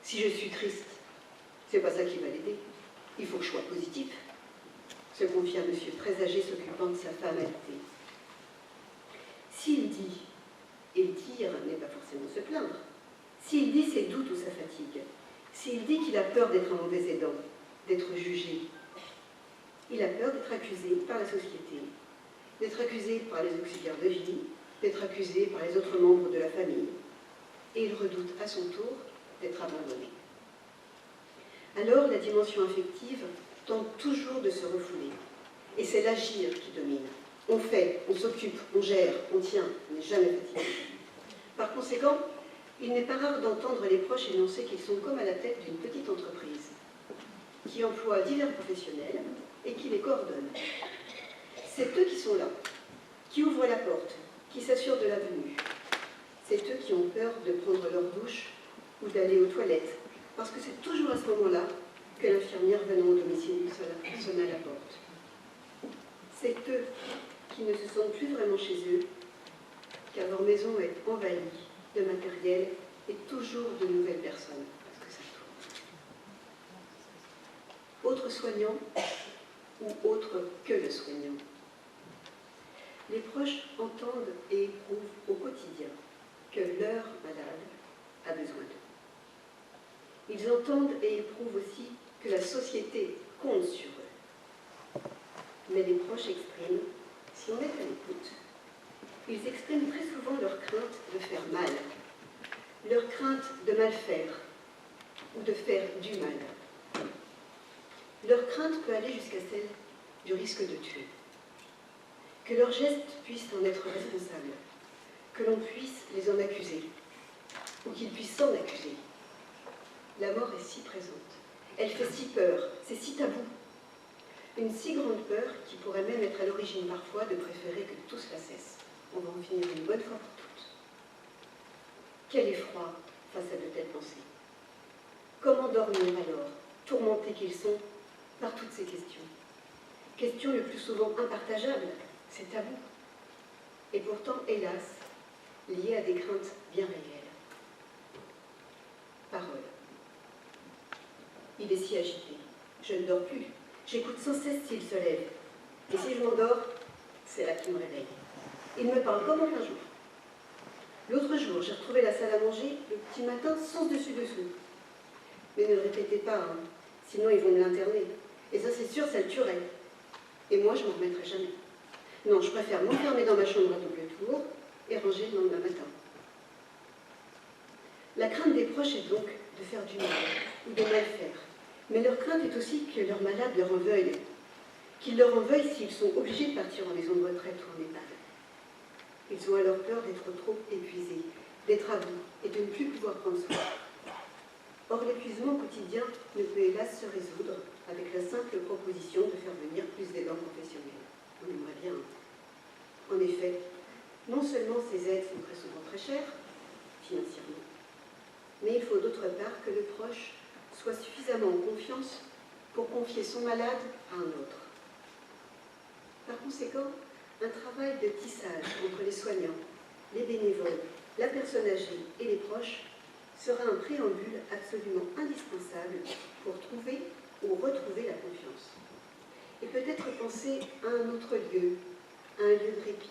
Si je suis triste, c'est pas ça qui va l'aider. Il faut que je sois positif, se confie un monsieur très âgé s'occupant de sa femme alitée. S'il dit, et dire n'est pas forcément se plaindre, s'il dit ses doutes ou sa fatigue, s'il dit qu'il a peur d'être un mauvais aidant, d'être jugé, il a peur d'être accusé par la société, d'être accusé par les auxiliaires de vie, d'être accusé par les autres membres de la famille, et il redoute à son tour d'être abandonné. Alors la dimension affective tente toujours de se refouler, et c'est l'agir qui domine. On fait, on s'occupe, on gère, on tient, on n'est jamais fatigué. Par conséquent, il n'est pas rare d'entendre les proches énoncer qu'ils sont comme à la tête d'une petite entreprise, qui emploie divers professionnels et qui les coordonne. C'est eux qui sont là, qui ouvrent la porte, qui s'assurent de la venue. C'est eux qui ont peur de prendre leur douche ou d'aller aux toilettes, parce que c'est toujours à ce moment-là que l'infirmière venant au domicile sonne à la porte. C'est eux qui ne se sentent plus vraiment chez eux, car leur maison est envahie de matériel et toujours de nouvelles personnes, parce que ça tourne. Autre soignant ou autre que le soignant. Les proches entendent et éprouvent au quotidien que leur malade a besoin d'eux. Ils entendent et éprouvent aussi que la société compte sur eux. Mais les proches expriment, si on est à l'écoute, ils expriment très souvent leur crainte de faire mal, leur crainte de mal faire ou de faire du mal. Leur crainte peut aller jusqu'à celle du risque de tuer. Que leurs gestes puissent en être responsables, que l'on puisse les en accuser, ou qu'ils puissent s'en accuser. La mort est si présente, elle fait si peur, c'est si tabou. Une si grande peur qui pourrait même être à l'origine parfois de préférer que tout cela cesse. On va en finir une bonne fois pour toutes. Quel effroi face à de telles pensées. Comment dormir alors, tourmentés qu'ils sont par toutes ces questions? Questions le plus souvent impartageables, c'est tabou. Et pourtant, hélas, liées à des craintes bien réelles. Parole. Il est si agité. Je ne dors plus. J'écoute sans cesse s'il se lève. Et si je m'endors, c'est là qu'il me réveille. Il me parle comme en plein jour. L'autre jour, j'ai retrouvé la salle à manger le petit matin sans dessus-dessous. Mais ne le répétez pas, hein, sinon ils vont me l'interner. Et ça, c'est sûr, ça le tuerait. Et moi, je ne m'en remettrai jamais. Non, je préfère m'enfermer dans ma chambre à double tour et ranger le lendemain matin. La crainte des proches est donc de faire du mal ou de mal faire. Mais leur crainte est aussi que leur malade leur en veuille. Qu'ils leur en veuillent s'ils sont obligés de partir en maison de retraite ou en EHPAD. Ils ont alors peur d'être trop épuisés, d'être à bout et de ne plus pouvoir prendre soin. Or, l'épuisement quotidien ne peut hélas se résoudre avec la simple proposition de faire venir plus d'aidants professionnels. On aimerait bien. En effet, non seulement ces aides sont très souvent très chères, financièrement, mais il faut d'autre part que le proche soit suffisamment en confiance pour confier son malade à un autre. Par conséquent, un travail de tissage entre les soignants, les bénévoles, la personne âgée et les proches sera un préambule absolument indispensable pour trouver ou retrouver la confiance. Et peut-être penser à un autre lieu, à un lieu de répit.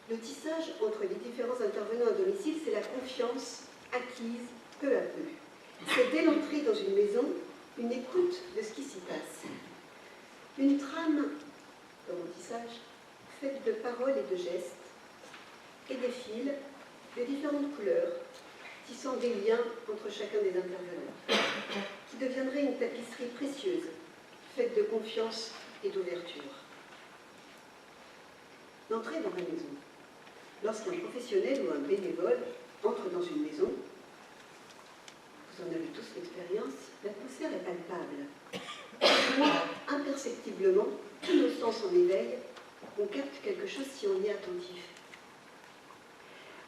Le tissage entre les différents intervenants à domicile, c'est la confiance acquise peu à peu. C'est dès l'entrée dans une maison, une écoute de ce qui s'y passe. Une trame, comme au tissage, faite de paroles et de gestes, et des fils de différentes couleurs, tissant des liens entre chacun des intervenants, qui deviendrait une tapisserie précieuse, faite de confiance et d'ouverture. L'entrée dans la maison. Lorsqu'un professionnel ou un bénévole entre dans une maison, vous en avez tous l'expérience, l'atmosphère est palpable. Imperceptiblement, tous nos sens en éveil, on capte quelque chose si on y est attentif.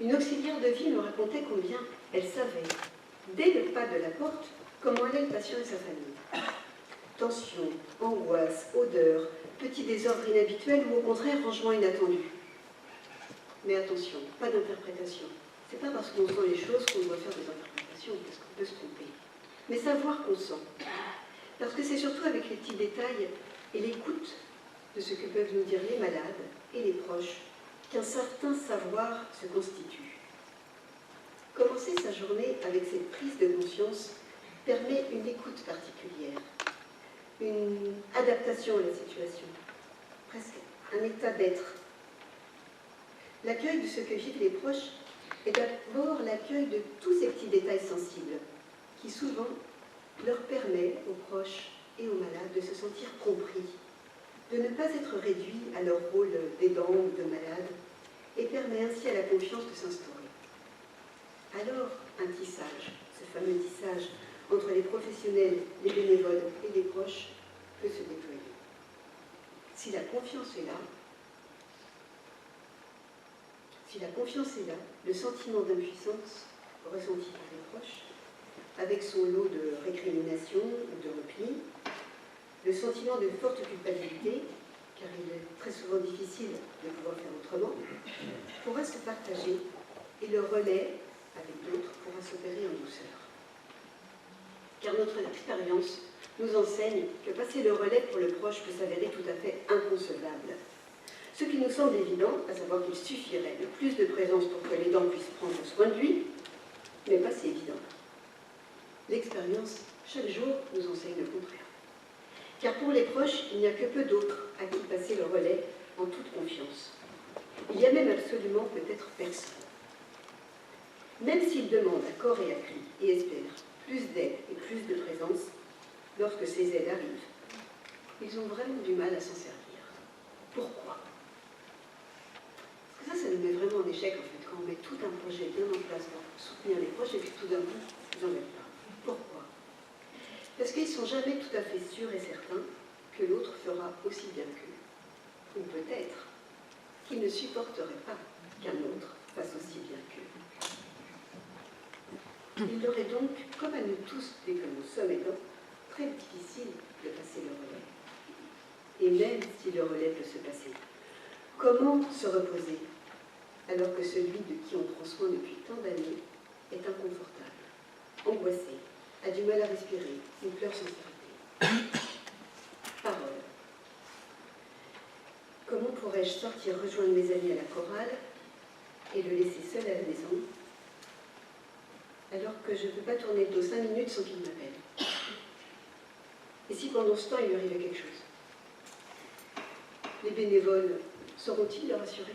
Une auxiliaire de vie me racontait combien elle savait, dès le pas de la porte, comment allait le patient et sa famille. Tension, angoisse, odeur, petit désordre inhabituel ou au contraire rangement inattendu. Mais attention, pas d'interprétation. C'est pas parce qu'on sent les choses qu'on doit faire des interprétations, parce qu'on peut se tromper. Mais savoir qu'on sent. Parce que c'est surtout avec les petits détails et l'écoute de ce que peuvent nous dire les malades et les proches qu'un certain savoir se constitue. Commencer sa journée avec cette prise de conscience permet une écoute particulière, une adaptation à la situation, presque un état d'être. L'accueil de ce que vivent les proches est d'abord l'accueil de tous ces petits détails sensibles qui souvent leur permet aux proches et aux malades de se sentir compris, de ne pas être réduits à leur rôle d'aidant ou de malade, et permet ainsi à la confiance de s'instaurer. Alors, un tissage, ce fameux tissage entre les professionnels, les bénévoles et les proches, peut se déployer. Si la confiance est là, le sentiment d'impuissance ressenti par les proches, avec son lot de récrimination ou de repli, le sentiment de forte culpabilité, car il est très souvent difficile de pouvoir faire autrement, pourra se partager et le relais avec d'autres pourra s'opérer en douceur. Car notre expérience nous enseigne que passer le relais pour le proche peut s'avérer tout à fait inconcevable. Ce qui nous semble évident, à savoir qu'il suffirait de plus de présence pour que l'aidant puisse prendre soin de lui, n'est pas si évident. L'expérience, chaque jour, nous enseigne le contraire. Car pour les proches, il n'y a que peu d'autres à qui passer le relais en toute confiance. Il y a même absolument peut-être personne. Même s'ils demandent à corps et à cri et espèrent plus d'aide et plus de présence, lorsque ces aides arrivent, ils ont vraiment du mal à s'en servir. Pourquoi? Parce que ça nous met vraiment en échec, en fait, quand on met tout un projet bien en place pour soutenir les proches et puis tout d'un coup, ils n'en mettent pas. Pourquoi? Parce qu'ils ne sont jamais tout à fait sûrs et certains que l'autre fera aussi bien qu'eux. Ou peut-être qu'ils ne supporteraient pas qu'un autre fasse aussi bien qu'eux. Il leur est donc, comme à nous tous, dès que nous sommes aidants, très difficile de passer le relais. Et même si le relais peut se passer, comment se reposer alors que celui de qui on prend soin depuis tant d'années est inconfortable, angoissé, a du mal à respirer, ou pleure sans s'arrêter? Parole. Comment pourrais-je sortir rejoindre mes amis à la chorale et le laisser seul à la maison alors que je ne peux pas tourner le dos 5 minutes sans qu'il m'appelle? Et si pendant ce temps il lui arrivait quelque chose? Les bénévoles sauront-ils le rassurer?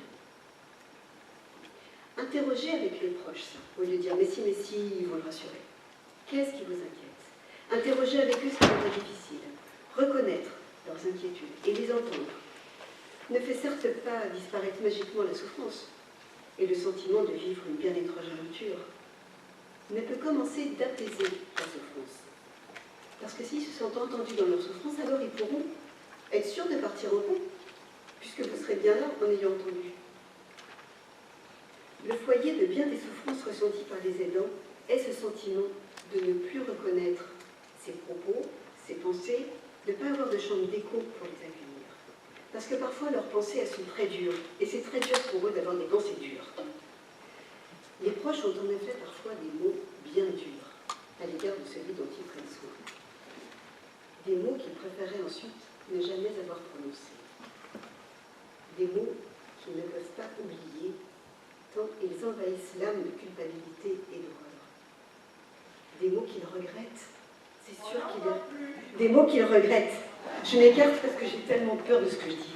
Interrogez avec les proches ça, au lieu de dire mais si, ils vont le rassurer. Qu'est-ce qui vous inquiète? Interrogez avec eux ce qui est difficile. Reconnaître leurs inquiétudes et les entendre ne fait certes pas disparaître magiquement la souffrance et le sentiment de vivre une bien étrange aventure, mais peut commencer d'apaiser la souffrance. Parce que s'ils se sentent entendus dans leur souffrance, alors ils pourront être sûr de partir en paix, puisque vous serez bien là en ayant entendu. Le foyer de bien des souffrances ressenties par les aidants est ce sentiment de ne plus reconnaître ses propos, ses pensées, de ne pas avoir de chambre d'écho pour les accueillir. Parce que parfois leurs pensées, elles sont très dures, et c'est très dur pour eux d'avoir des pensées dures. Les proches ont en effet parfois des mots bien durs à l'égard de celui dont ils prennent soin. Des mots qu'ils préféraient ensuite ne jamais avoir prononcés. Des mots qu'ils ne peuvent pas oublier tant ils envahissent l'âme de culpabilité et d'horreur. Des mots qu'ils regrettent, c'est sûr qu'il y a... Des mots qu'ils regrettent. Je m'écarte parce que j'ai tellement peur de ce que je dis.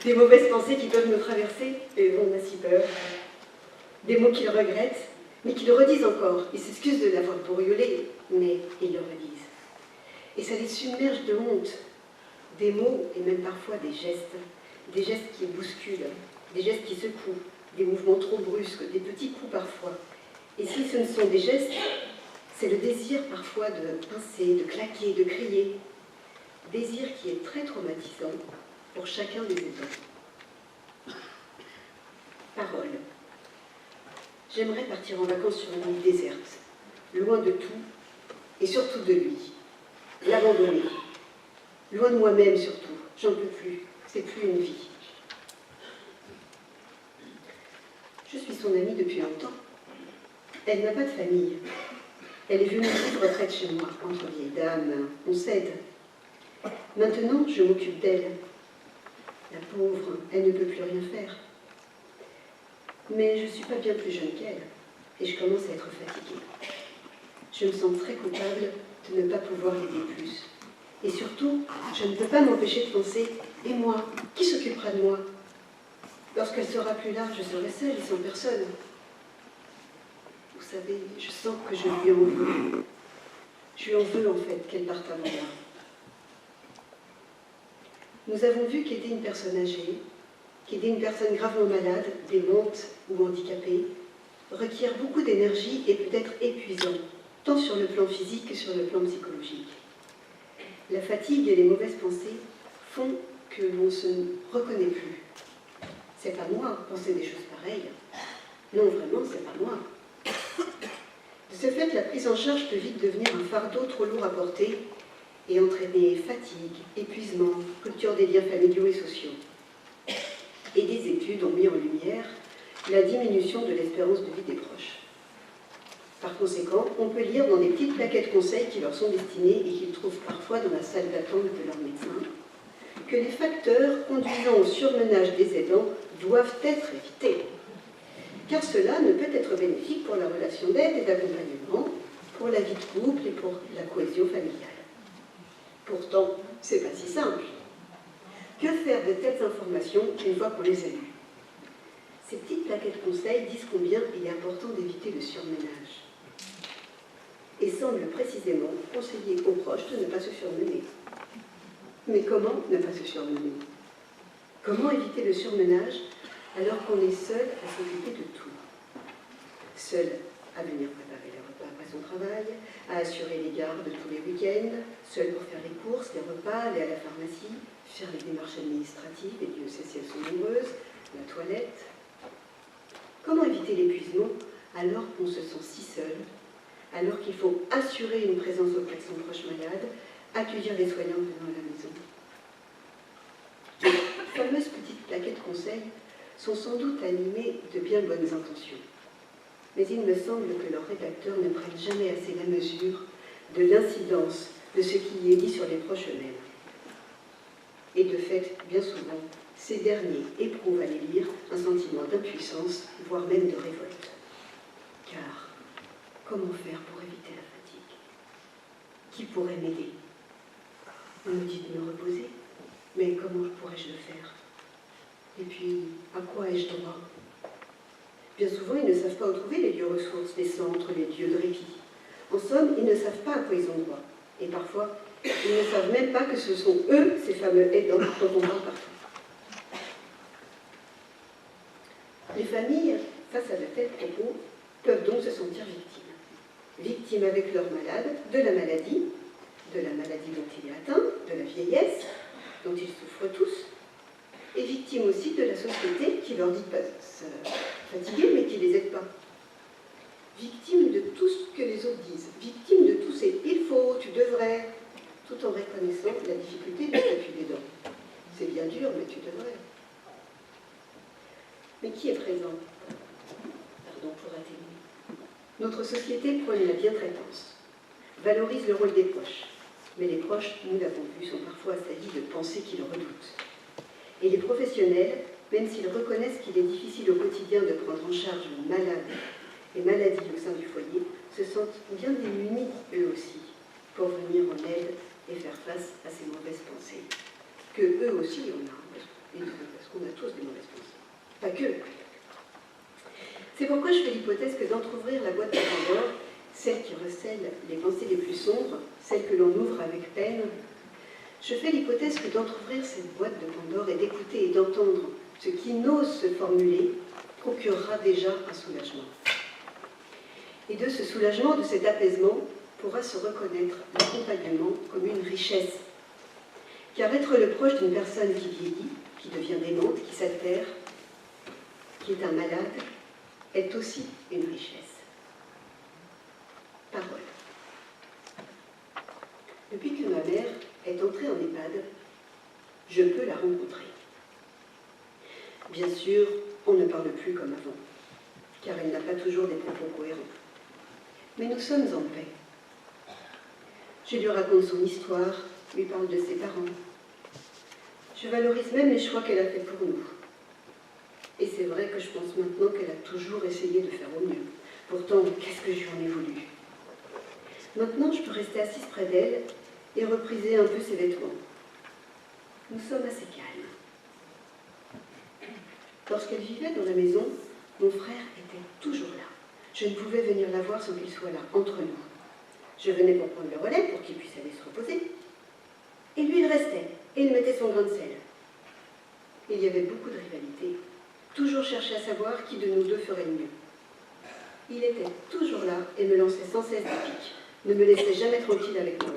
Des mauvaises pensées qui peuvent nous traverser, et on a si peur. Des mots qu'ils regrettent, mais qu'ils redisent encore. Ils s'excusent de l'avoir bourriolé, mais ils le redisent. Et ça les submerge de honte. Des mots, et même parfois des gestes qui bousculent, des gestes qui secouent, des mouvements trop brusques, des petits coups parfois. Et si ce ne sont des gestes, c'est le désir parfois de pincer, de claquer, de crier. Désir qui est très traumatisant pour chacun des aidants. Parole. J'aimerais partir en vacances sur une île déserte, loin de tout, et surtout de lui. L'abandonner. Loin de moi-même surtout. J'en peux plus. C'est plus une vie. Je suis son amie depuis longtemps. Elle n'a pas de famille. Elle est venue vivre près de chez moi, entre vieilles dames, on s'aide. Maintenant, je m'occupe d'elle. La pauvre, elle ne peut plus rien faire. Mais je ne suis pas bien plus jeune qu'elle, et je commence à être fatiguée. Je me sens très coupable de ne pas pouvoir l'aider plus. Et surtout, je ne peux pas m'empêcher de penser, et moi, qui s'occupera de moi? Lorsqu'elle sera plus là, je serai seule et sans personne. Vous savez, je sens que je lui en veux. Je lui en veux en fait qu'elle parte avant moi. Nous avons vu qu'aider une personne âgée, qu'aider une personne gravement malade, démente ou handicapée, requiert beaucoup d'énergie et peut être épuisant, tant sur le plan physique que sur le plan psychologique. La fatigue et les mauvaises pensées font que l'on se reconnaît plus. C'est pas moi, penser des choses pareilles. Non, vraiment, c'est pas moi. De ce fait, la prise en charge peut vite devenir un fardeau trop lourd à porter et entraîner fatigue, épuisement, rupture des liens familiaux et sociaux. Et des études ont mis en lumière la diminution de l'espérance de vie des proches. Par conséquent, on peut lire dans des petites plaquettes conseils qui leur sont destinées et qu'ils trouvent parfois dans la salle d'attente de leur médecin, que les facteurs conduisant au surmenage des aidants doivent être évités, car cela ne peut être bénéfique pour la relation d'aide et d'accompagnement, pour la vie de couple et pour la cohésion familiale. Pourtant, c'est pas si simple. Que faire de telles informations une fois qu'on les a lues? Ces petites plaquettes conseils disent combien il est important d'éviter le surménage et semblent précisément conseiller aux proches de ne pas se surmener. Mais comment ne pas se surmener? Comment éviter le surmenage alors qu'on est seul à s'occuper de tout? Seul à venir préparer les repas après son travail, à assurer les gardes tous les week-ends, seul pour faire les courses, les repas, aller à la pharmacie, faire les démarches administratives, et Dieu sait si elles sont nombreuses, la toilette. Comment éviter l'épuisement alors qu'on se sent si seul, alors qu'il faut assurer une présence auprès de son proche malade, accueillir les soignants venant à la maison? Les fameuses petites plaquettes conseils sont sans doute animées de bien bonnes intentions. Mais il me semble que leurs rédacteurs ne prennent jamais assez la mesure de l'incidence de ce qui y est dit sur les proches eux-mêmes. Et de fait, bien souvent, ces derniers éprouvent à les lire un sentiment d'impuissance, voire même de révolte. Car, comment faire pour éviter la fatigue? Qui pourrait m'aider? On me dit de me reposer, mais comment pourrais-je le faire? Et puis, à quoi ai-je droit? Bien souvent, ils ne savent pas où trouver les lieux ressources, les centres, les lieux de répit. En somme, ils ne savent pas à quoi ils ont droit. Et parfois, ils ne savent même pas que ce sont eux, ces fameux aidants, dont on parle partout. Les familles, face à de tels propos, peuvent donc se sentir victimes. Victimes avec leur malade, de la maladie, de la maladie dont il est atteint, de la vieillesse, dont ils souffrent tous, et victimes aussi de la société qui leur dit pas se fatiguer, mais qui ne les aide pas. Victimes de tout ce que les autres disent, victimes de tous ces « il faut »,« tu devrais », tout en reconnaissant la difficulté de s'appuyer des dents. C'est bien dur, mais tu devrais. Mais qui est présent? Pardon pour atténuer. Notre société prône la bientraitance, valorise le rôle des proches. Mais les proches, nous l'avons vu, sont parfois assaillis de pensées qu'ils redoutent. Et les professionnels, même s'ils reconnaissent qu'il est difficile au quotidien de prendre en charge une malade et maladie au sein du foyer, se sentent bien démunis, eux aussi, pour venir en aide et faire face à ces mauvaises pensées. Que eux aussi, on a, parce qu'on a tous des mauvaises pensées. Pas que. C'est pourquoi je fais l'hypothèse que d'entrouvrir la boîte de Pandore, celle qui recèle les pensées les plus sombres, celle que l'on ouvre avec peine, je fais l'hypothèse que d'entrouvrir cette boîte de Pandore et d'écouter et d'entendre ce qui n'ose se formuler procurera déjà un soulagement. Et de ce soulagement, de cet apaisement, pourra se reconnaître l'accompagnement comme une richesse. Car être le proche d'une personne qui vieillit, qui devient démente, qui s'altère, qui est un malade, est aussi une richesse. Parole. Depuis que ma mère est entrée en EHPAD, je peux la rencontrer. Bien sûr, on ne parle plus comme avant, car elle n'a pas toujours des propos cohérents. Mais nous sommes en paix. Je lui raconte son histoire, lui parle de ses parents. Je valorise même les choix qu'elle a faits pour nous. Et c'est vrai que je pense maintenant qu'elle a toujours essayé de faire au mieux. Pourtant, qu'est-ce que je lui en ai voulu? Maintenant, je peux rester assise près d'elle et repriser un peu ses vêtements. Nous sommes assez calmes. Lorsqu'elle vivait dans la maison, mon frère était toujours là. Je ne pouvais venir la voir sans qu'il soit là, entre nous. Je venais pour prendre le relais, pour qu'il puisse aller se reposer. Et lui, il restait, et il mettait son grain de sel. Il y avait beaucoup de rivalité. Toujours chercher à savoir qui de nous deux ferait le mieux. Il était toujours là et me lançait sans cesse des piques, ne me laissait jamais tranquille avec moi.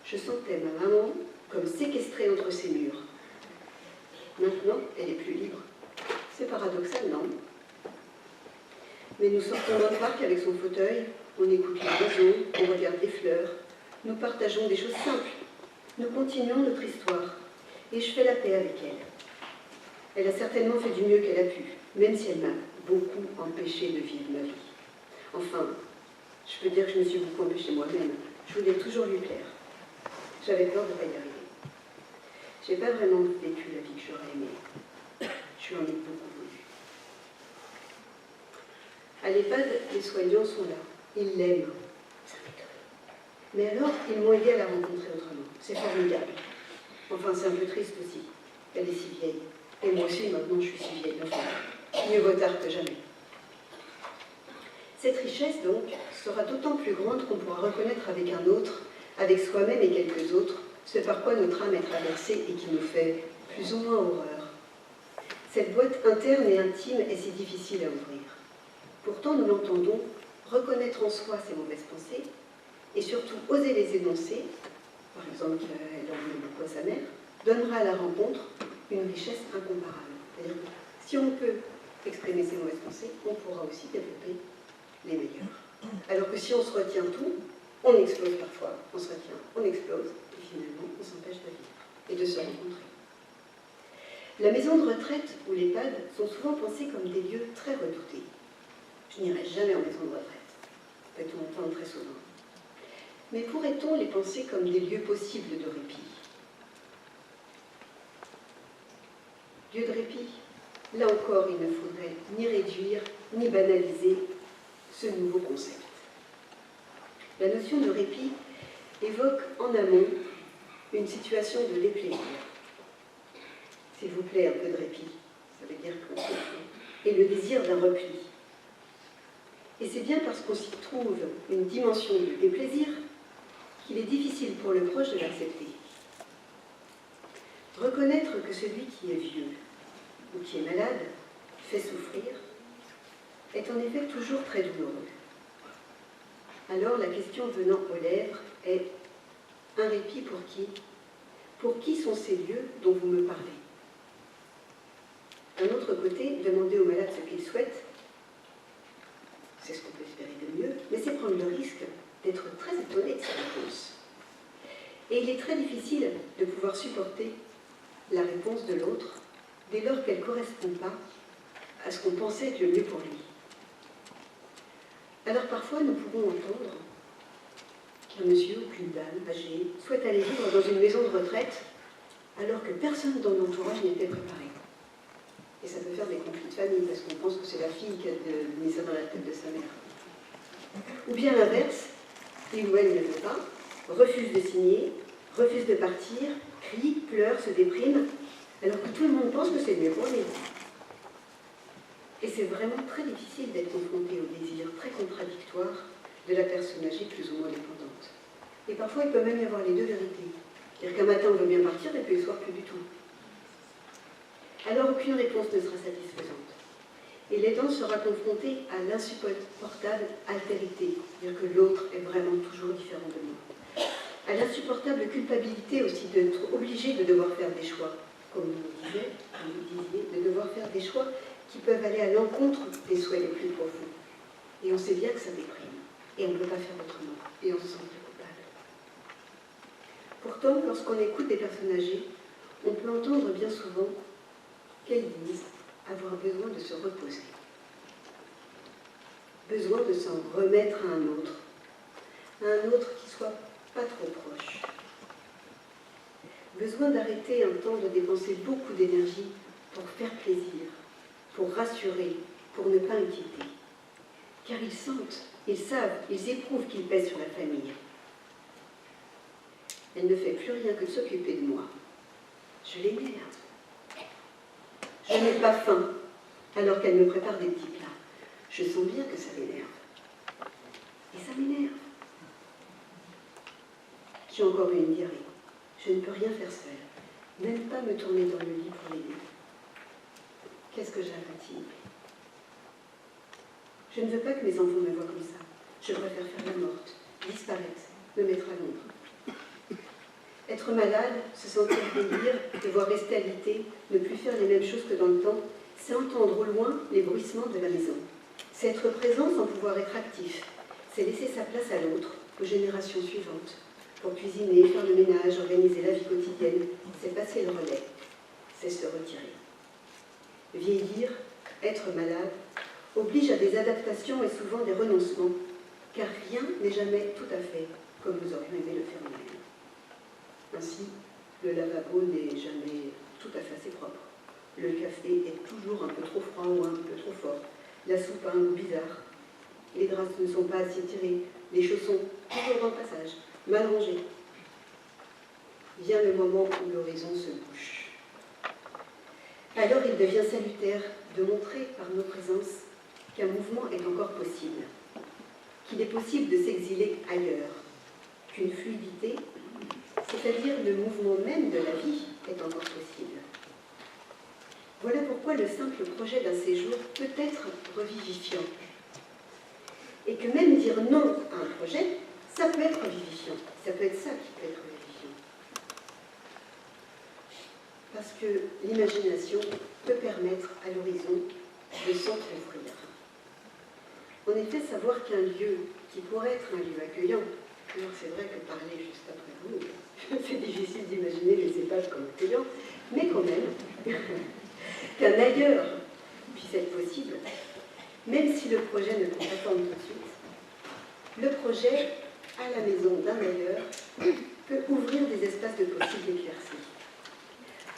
Je sentais ma maman comme séquestrée entre ses murs. Maintenant, elle est plus libre. C'est paradoxal, non? Mais nous sortons d'un parc avec son fauteuil, on écoute les oiseaux, on regarde les fleurs, nous partageons des choses simples. Nous continuons notre histoire, et je fais la paix avec elle. Elle a certainement fait du mieux qu'elle a pu, même si elle m'a beaucoup empêchée de vivre ma vie. Enfin, je peux dire que je me suis beaucoup empêchée moi-même. Je voulais toujours lui plaire. J'avais peur de ne pas y arriver. Je n'ai pas vraiment vécu la vie que j'aurais aimée. Je lui en ai beaucoup voulu. À l'EHPAD, les soignants sont là. Ils l'aiment. Ça m'étonne. Mais alors, ils m'ont aidé à la rencontrer autrement. C'est formidable. Enfin, c'est un peu triste aussi. Elle est si vieille. Et moi aussi, maintenant, je suis si vieille. Enfin, mieux vaut tard que jamais. Cette richesse, donc, sera d'autant plus grande qu'on pourra reconnaître avec un autre, avec soi-même et quelques autres, ce par quoi notre âme est traversée et qui nous fait plus ou moins horreur. Cette boîte interne et intime est si difficile à ouvrir. Pourtant, nous l'entendons, reconnaître en soi ses mauvaises pensées, et surtout oser les énoncer, par exemple qu'elle en voulait beaucoup à sa mère, donnera à la rencontre une richesse incomparable. C'est-à-dire que si on peut exprimer ses mauvaises pensées, on pourra aussi développer les meilleures. Alors que si on se retient tout, on explose parfois, on se retient, on explose, et finalement on s'empêche de vivre et de se rencontrer. La maison de retraite ou l'EHPAD sont souvent pensées comme des lieux très redoutés. Je n'irai jamais en maison de retraite, peut-on entendre très souvent. Mais pourrait-on les penser comme des lieux possibles de répit? Lieu de répit, là encore, il ne faudrait ni réduire, ni banaliser ce nouveau concept. La notion de répit évoque en amont une situation de déplaisir. S'il vous plaît, un peu de répit, ça veut dire qu'on se fout. Et le désir d'un repli. Et c'est bien parce qu'on s'y trouve une dimension de déplaisir qu'il est difficile pour le proche de l'accepter. Reconnaître que celui qui est vieux ou qui est malade fait souffrir est en effet toujours très douloureux. Alors la question venant aux lèvres est un répit pour qui? Pour qui sont ces lieux dont vous me parlez? D'un autre côté, demander au malade ce qu'il souhaite, c'est ce qu'on peut espérer de mieux, mais c'est prendre le risque d'être très étonné de sa réponse. Et il est très difficile de pouvoir supporter la réponse de l'autre dès lors qu'elle ne correspond pas à ce qu'on pensait être le mieux pour lui. Alors parfois, nous pouvons entendre qu'un monsieur ou qu'une dame âgée souhaite aller vivre dans une maison de retraite alors que personne dans l'entourage n'était préparé. Et ça peut faire des conflits de famille parce qu'on pense que c'est la fille qui a mis ça dans la tête de sa mère. Ou bien l'inverse, il ou elle ne veut pas, refuse de signer, refuse de partir, crie, pleure, se déprime, alors que tout le monde pense que c'est mieux pour lui. Et c'est vraiment très difficile d'être confronté au désir très contradictoire de la personne âgée plus ou moins dépendante. Et parfois, il peut même y avoir les deux vérités. C'est-à-dire qu'un matin, on veut bien partir, et puis le soir, plus du tout. Alors, aucune réponse ne sera satisfaisante. Et l'aidant sera confronté à l'insupportable altérité, c'est-à-dire que l'autre est vraiment toujours différent de moi. À l'insupportable culpabilité aussi d'être obligé de devoir faire des choix, comme vous disiez, de devoir faire des choix qui peuvent aller à l'encontre des souhaits les plus profonds. Et on sait bien que ça déprime, et on ne peut pas faire autrement, et on se sent très coupable. Pourtant, lorsqu'on écoute des personnes âgées, on peut entendre bien souvent qu'elles disent avoir besoin de se reposer, besoin de s'en remettre à un autre qui soit pas trop proche, besoin d'arrêter un temps de dépenser beaucoup d'énergie pour faire plaisir, pour rassurer, pour ne pas inquiéter. Car ils sentent, ils savent, ils éprouvent qu'ils pèsent sur la famille. Elle ne fait plus rien que de s'occuper de moi. Je l'énerve. Je n'ai pas faim, alors qu'elle me prépare des petits plats. Je sens bien que ça l'énerve. Et ça m'énerve. J'ai encore eu une diarrhée. Je ne peux rien faire seule. Même pas me tourner dans le lit pour l'aider. Qu'est-ce que je la fatigue. Je ne veux pas que mes enfants me voient comme ça. Je préfère faire la morte, disparaître, me mettre à l'ombre. Être malade, se sentir vieillir, devoir rester habité, ne plus faire les mêmes choses que dans le temps, c'est entendre au loin les bruissements de la maison. C'est être présent sans pouvoir être actif. C'est laisser sa place à l'autre, aux générations suivantes. Pour cuisiner, faire le ménage, organiser la vie quotidienne, c'est passer le relais. C'est se retirer. Vieillir, être malade, oblige à des adaptations et souvent des renoncements, car rien n'est jamais tout à fait comme nous aurions aimé le faire nous-mêmes. Ainsi, le lavabo n'est jamais tout à fait assez propre. Le café est toujours un peu trop froid ou un peu trop fort. La soupe a un goût bizarre. Les draps ne sont pas assez tirés. Les chaussons toujours dans le passage, mal rangés. Vient le moment où l'horizon se bouche. Alors il devient salutaire de montrer par nos présences qu'un mouvement est encore possible, qu'il est possible de s'exiler ailleurs, qu'une fluidité, c'est-à-dire le mouvement même de la vie, est encore possible. Voilà pourquoi le simple projet d'un séjour peut être revivifiant. Et que même dire non à un projet, ça peut être vivifiant. Ça peut être ça qui peut être vivifiant. Parce que l'imagination peut permettre à l'horizon de s'entrouvrir. En effet, savoir qu'un lieu qui pourrait être un lieu accueillant, alors c'est vrai que parler juste après vous, c'est difficile d'imaginer les EHPAD comme accueillants, mais quand même, qu'un ailleurs puisse être possible, même si le projet ne prend pas forme tout de suite, le projet à la maison d'un ailleurs peut ouvrir des espaces de possibles éclaircis.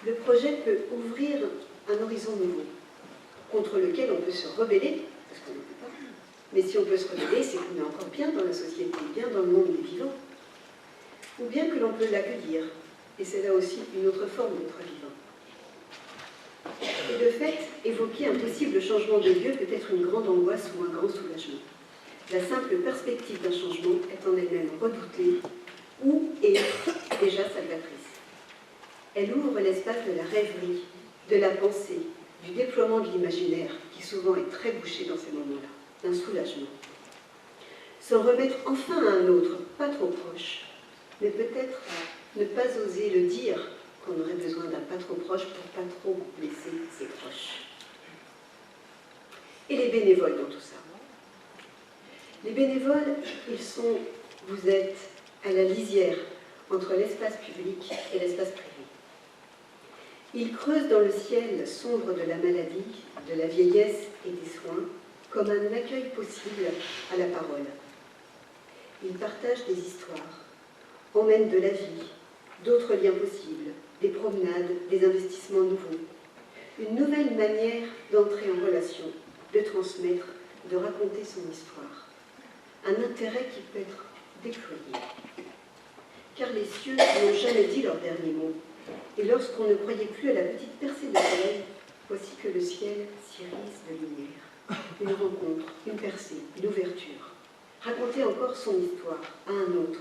Le projet peut ouvrir un horizon nouveau, contre lequel on peut se rebeller, parce qu'on ne peut pas. Mais si on peut se rebeller, c'est qu'on est encore bien dans la société, bien dans le monde des vivants. Ou bien que l'on peut l'accueillir, et c'est là aussi une autre forme d'être vivant. Et de fait, évoquer un possible changement de lieu peut être une grande angoisse ou un grand soulagement. La simple perspective d'un changement est en elle-même redoutée ou est déjà salvatrice. Elle ouvre l'espace de la rêverie, de la pensée, du déploiement de l'imaginaire, qui souvent est très bouché dans ces moments-là, d'un soulagement. S'en remettre enfin à un autre, pas trop proche, mais peut-être ne pas oser le dire qu'on aurait besoin d'un pas trop proche pour pas trop blesser ses proches. Et les bénévoles dans tout ça. Les bénévoles, vous êtes à la lisière entre l'espace public et l'espace privé. Ils creusent dans le ciel sombre de la maladie, de la vieillesse et des soins, comme un accueil possible à la parole. Ils partagent des histoires, emmènent de la vie, d'autres liens possibles, des promenades, des investissements nouveaux, une nouvelle manière d'entrer en relation, de transmettre, de raconter son histoire. Un intérêt qui peut être déployé. Car les cieux n'ont jamais dit leur dernier mot. Et lorsqu'on ne croyait plus à la petite percée de soleil, voici que le ciel s'irise de lumière. Une rencontre, une percée, une ouverture. Raconter encore son histoire à un autre.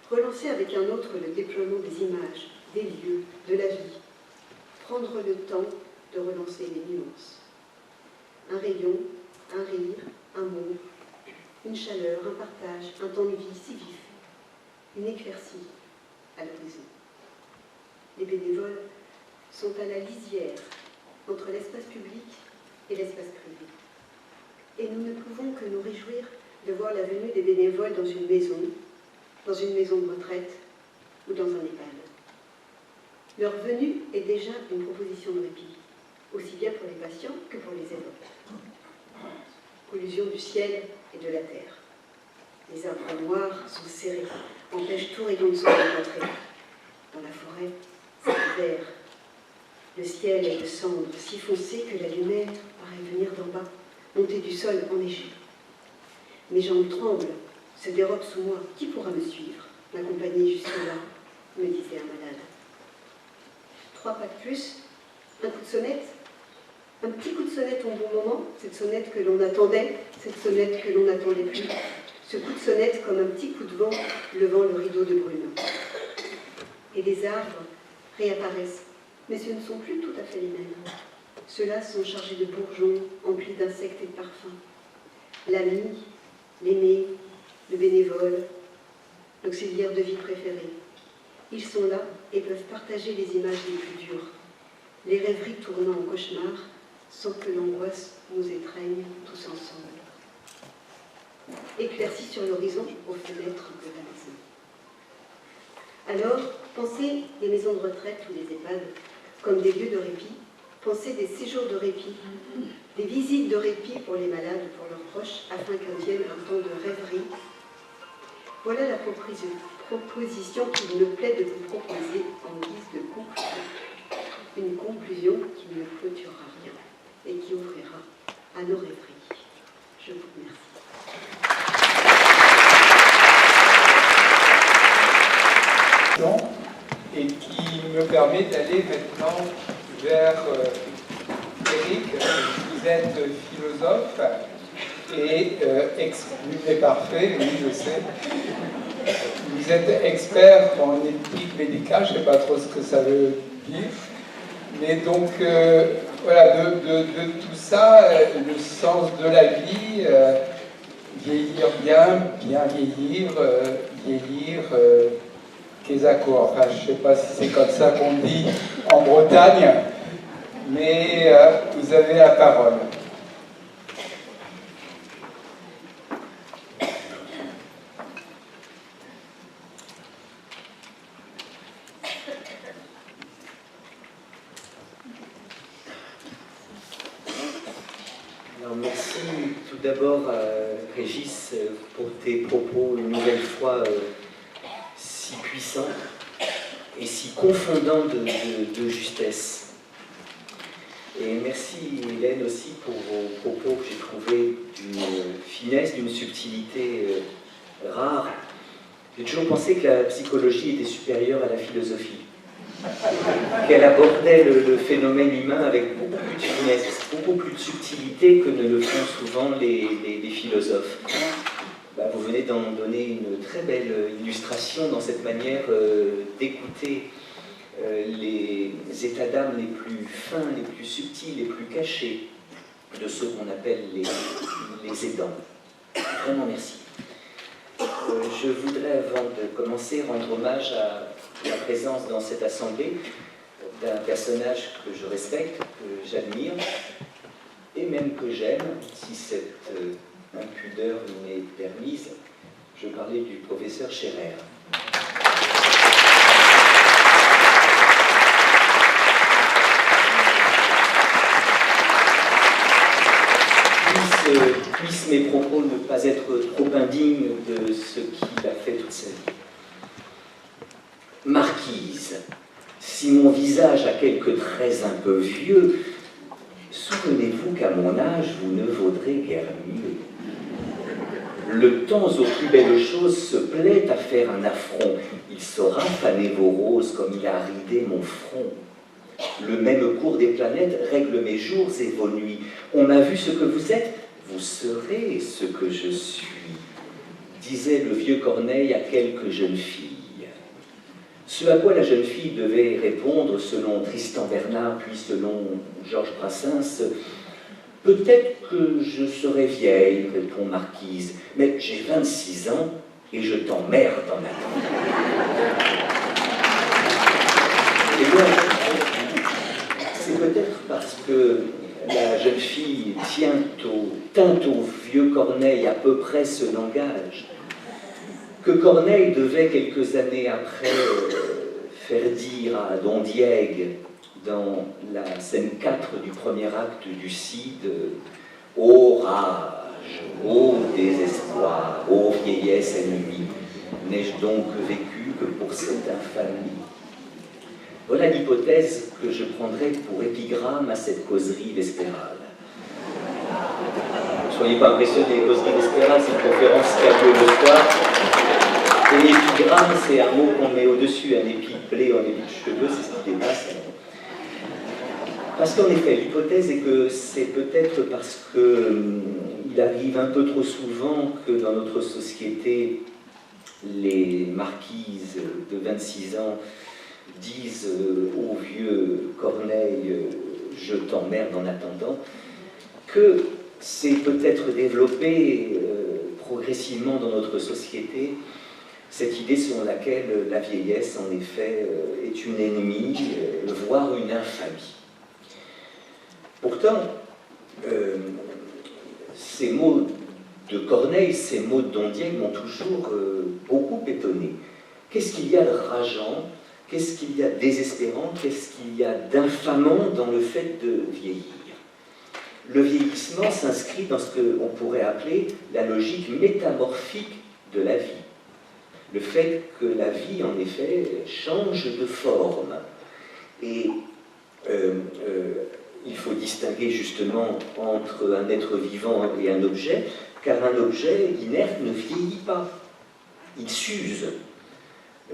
Relancer avec un autre le déploiement des images, des lieux, de la vie. Prendre le temps de relancer les nuances. Un rayon, un rire, un mot, une chaleur, un partage, un temps de vie si vif. Une éclaircie à l'horizon. Les bénévoles sont à la lisière entre l'espace public et l'espace privé. Et nous ne pouvons que nous réjouir de voir la venue des bénévoles dans une maison de retraite ou dans un EHPAD. Leur venue est déjà une proposition de répit, aussi bien pour les patients que pour les aidants. Collusion du ciel et de la terre. Les arbres noirs sont serrés, empêchent tout rayon de soleil d'entrer. Dans la forêt, c'est vert. Le ciel est de cendre, si foncé que la lumière paraît venir d'en bas, monter du sol enneigé. Mes jambes tremblent, se dérobent sous moi. Qui pourra me suivre, m'accompagner jusque-là, me disait un malade. 3 pas de plus, un coup de sonnette, un petit coup de sonnette au bon moment, cette sonnette que l'on attendait, cette sonnette que l'on n'attendait plus, ce coup de sonnette comme un petit coup de vent levant le rideau de brume. Et les arbres réapparaissent, mais ce ne sont plus tout à fait les mêmes. Ceux-là sont chargés de bourgeons, emplis d'insectes et de parfums. L'ami, l'aimé, le bénévole, l'auxiliaire de vie préféré. Ils sont là et peuvent partager les images les plus dures, les rêveries tournant en cauchemar, sans que l'angoisse nous étreigne tous ensemble. Éclaircis sur l'horizon aux fenêtres de la maison. Alors, pensez les maisons de retraite ou les EHPAD comme des lieux de répit, pensez des séjours de répit, des visites de répit pour les malades ou pour leurs proches, afin qu'advienne un temps de rêverie. Voilà la proposition qu'il me plaît de vous proposer en guise de conclusion. Une conclusion qui ne clôturera rien et qui ouvrira à nos rêveries. Je vous remercie. Et qui me permet d'aller maintenant vers Eric. Vous êtes philosophe et nul n'est parfait, oui je sais. Vous êtes expert en éthique médicale, je ne sais pas trop ce que ça veut dire. Mais donc, voilà, de tout ça, le sens de la vie, vieillir bien, bien vieillir, vieillir, Kézako, enfin je ne sais pas si c'est comme ça qu'on dit en Bretagne, mais vous avez la parole. Alors, merci tout d'abord, Régis, pour tes propos une nouvelle fois si puissants et si confondants de justesse. Et merci Hélène aussi pour vos propos que j'ai trouvés d'une finesse, d'une subtilité rare. J'ai toujours pensé que la psychologie était supérieure à la philosophie, qu'elle abordait le phénomène humain avec beaucoup plus de finesse, beaucoup plus de subtilité que ne le font souvent les philosophes. Vous venez d'en donner une très belle illustration dans cette manière d'écouter les états d'âme les plus fins, les plus subtils, les plus cachés de ceux qu'on appelle les aidants. Vraiment merci. Je voudrais, avant de commencer, rendre hommage à la présence dans cette assemblée d'un personnage que je respecte, que j'admire, et même que j'aime, si cette impudeur m'est permise. Je parlais du professeur Scherer. Puissent mes propos ne pas être trop indignes de ce qu'il a fait toute sa vie. Marquise, si mon visage a quelques traits un peu vieux, souvenez-vous qu'à mon âge, vous ne vaudrez guère mieux. Le temps aux plus belles choses se plaît à faire un affront. Il saura faner vos roses comme il a ridé mon front. Le même cours des planètes règle mes jours et vos nuits. On m'a vu ce que vous êtes, vous serez ce que je suis, disait le vieux Corneille à quelques jeunes filles. Ce à quoi la jeune fille devait répondre, selon Tristan Bernard, puis selon Georges Brassens, « Peut-être que je serai vieille, répond Marquise, mais j'ai 26 ans et je t'emmerde en attendant. » Et bien, c'est peut-être parce que la jeune fille teinte au vieux Corneille à peu près ce langage, que Corneille devait quelques années après faire dire à Don Diègue dans la scène 4 du premier acte du Cid, « Ô rage, ô désespoir, ô vieillesse ennemie, n'ai-je donc vécu que pour cette infamie ?» Voilà l'hypothèse que je prendrai pour épigramme à cette causerie vespérale. Ne soyez pas impressionnés, causerie vespérale, c'est une conférence qui a lieu le soir. Et l'épigramme, c'est un mot qu'on met au-dessus, un épi de blé, un épi de cheveux, c'est ce qui dépasse. Parce qu'en effet, l'hypothèse est que c'est peut-être parce qu'il arrive un peu trop souvent que dans notre société, les marquises de 26 ans disent au vieux Corneille « je t'emmerde en attendant », que c'est peut-être développé progressivement dans notre société cette idée selon laquelle la vieillesse, en effet, est une ennemie, voire une infamie. Pourtant, ces mots de Corneille, ces mots de Don Diègue m'ont toujours beaucoup étonné. Qu'est-ce qu'il y a de rageant? Qu'est-ce qu'il y a de désespérant? Qu'est-ce qu'il y a d'infamant dans le fait de vieillir? Le vieillissement s'inscrit dans ce qu'on pourrait appeler la logique métamorphique de la vie. Le fait que la vie, en effet, change de forme. Et il faut distinguer justement entre un être vivant et un objet, car un objet inerte ne vieillit pas, il s'use.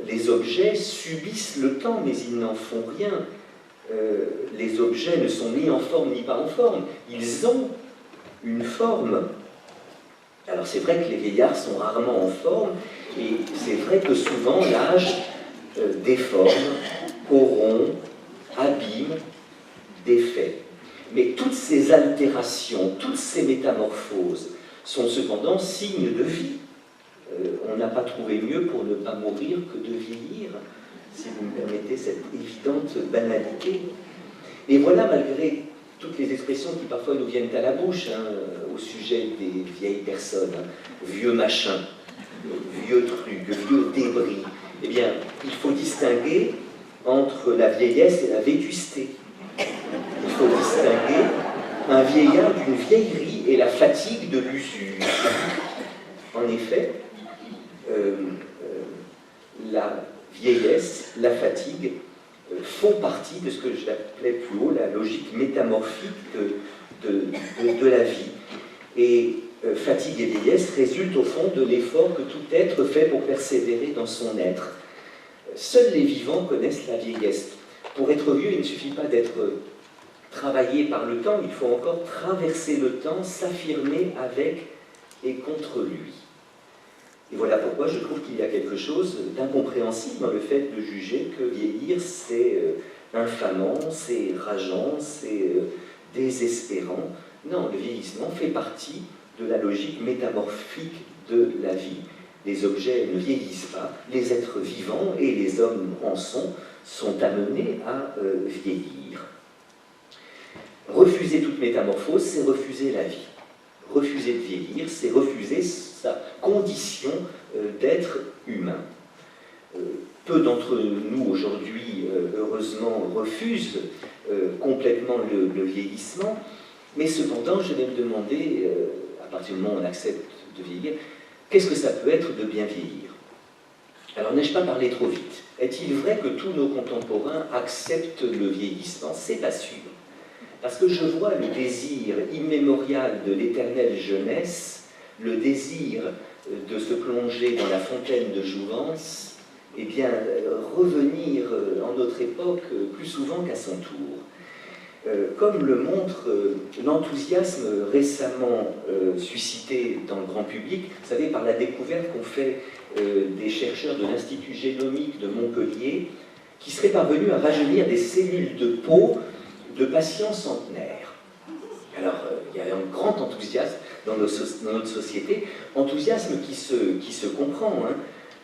Les objets subissent le temps, mais ils n'en font rien. Les objets ne sont ni en forme ni pas en forme. Ils ont une forme. Alors c'est vrai que les vieillards sont rarement en forme, et c'est vrai que souvent l'âge déforme, corrompt, abîme, défait. Mais toutes ces altérations, toutes ces métamorphoses sont cependant signes de vie. On n'a pas trouvé mieux pour ne pas mourir que de vieillir, si vous me permettez cette évidente banalité. Et voilà, malgré toutes les expressions qui parfois nous viennent à la bouche au sujet des vieilles personnes, vieux machin, vieux truc, vieux débris, eh bien, il faut distinguer entre la vieillesse et la vétusté. Il faut distinguer un vieillard d'une vieillerie et la fatigue de l'usure. En effet, la vieillesse, la fatigue font partie de ce que j'appelais plus haut la logique métamorphique de la vie. Et fatigue et vieillesse résultent au fond de l'effort que tout être fait pour persévérer dans son être. Seuls les vivants connaissent la vieillesse. Pour être vieux, il ne suffit pas d'être travaillé par le temps, il faut encore traverser le temps, s'affirmer avec et contre lui. Et voilà pourquoi je trouve qu'il y a quelque chose d'incompréhensible dans le fait de juger que vieillir, c'est infamant, c'est rageant, c'est désespérant. Non, le vieillissement fait partie de la logique métamorphique de la vie. les objets ne vieillissent pas, les êtres vivants, et les hommes en sont amenés à vieillir. Refuser toute métamorphose, c'est refuser la vie. Refuser de vieillir, c'est refuser sa condition d'être humain. Peu d'entre nous aujourd'hui, heureusement, refusent complètement le vieillissement, mais cependant, je vais me demander, à partir du moment où on accepte de vieillir, qu'est-ce que ça peut être de bien vieillir? Alors, n'ai-je pas parlé trop vite? Est-il vrai que tous nos contemporains acceptent le vieillissement? C'est pas sûr. Parce que je vois le désir immémorial de l'éternelle jeunesse, le désir de se plonger dans la fontaine de jouvence, eh bien, revenir en notre époque plus souvent qu'à son tour. Comme le montre l'enthousiasme récemment suscité dans le grand public, vous savez, par la découverte qu'ont fait des chercheurs de l'Institut génomique de Montpellier, qui seraient parvenus à rajeunir des cellules de peau de patients centenaires. Alors, il y a un grand enthousiasme dans notre société, enthousiasme qui se comprend, hein,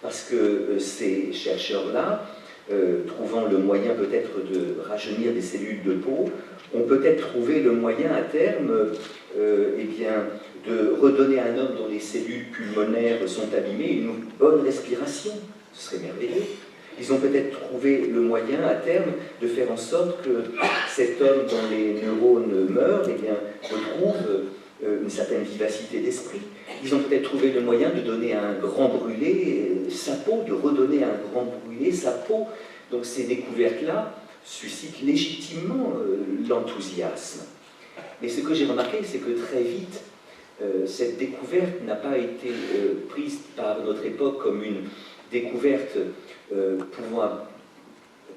parce que ces chercheurs-là, trouvant le moyen peut-être de rajeunir des cellules de peau, ont peut-être trouvé le moyen à terme eh bien, de redonner à un homme dont les cellules pulmonaires sont abîmées une bonne respiration. Ce serait merveilleux. Ils ont peut-être trouvé le moyen à terme de faire en sorte que cet homme dont les neurones meurent eh bien, retrouve une certaine vivacité d'esprit. Ils ont peut-être trouvé le moyen de donner à un grand brûlé sa peau, de redonner à un grand brûlé sa peau. Donc ces découvertes-là suscitent légitimement l'enthousiasme. Mais ce que j'ai remarqué, c'est que très vite, cette découverte n'a pas été prise par notre époque comme une découverte pouvant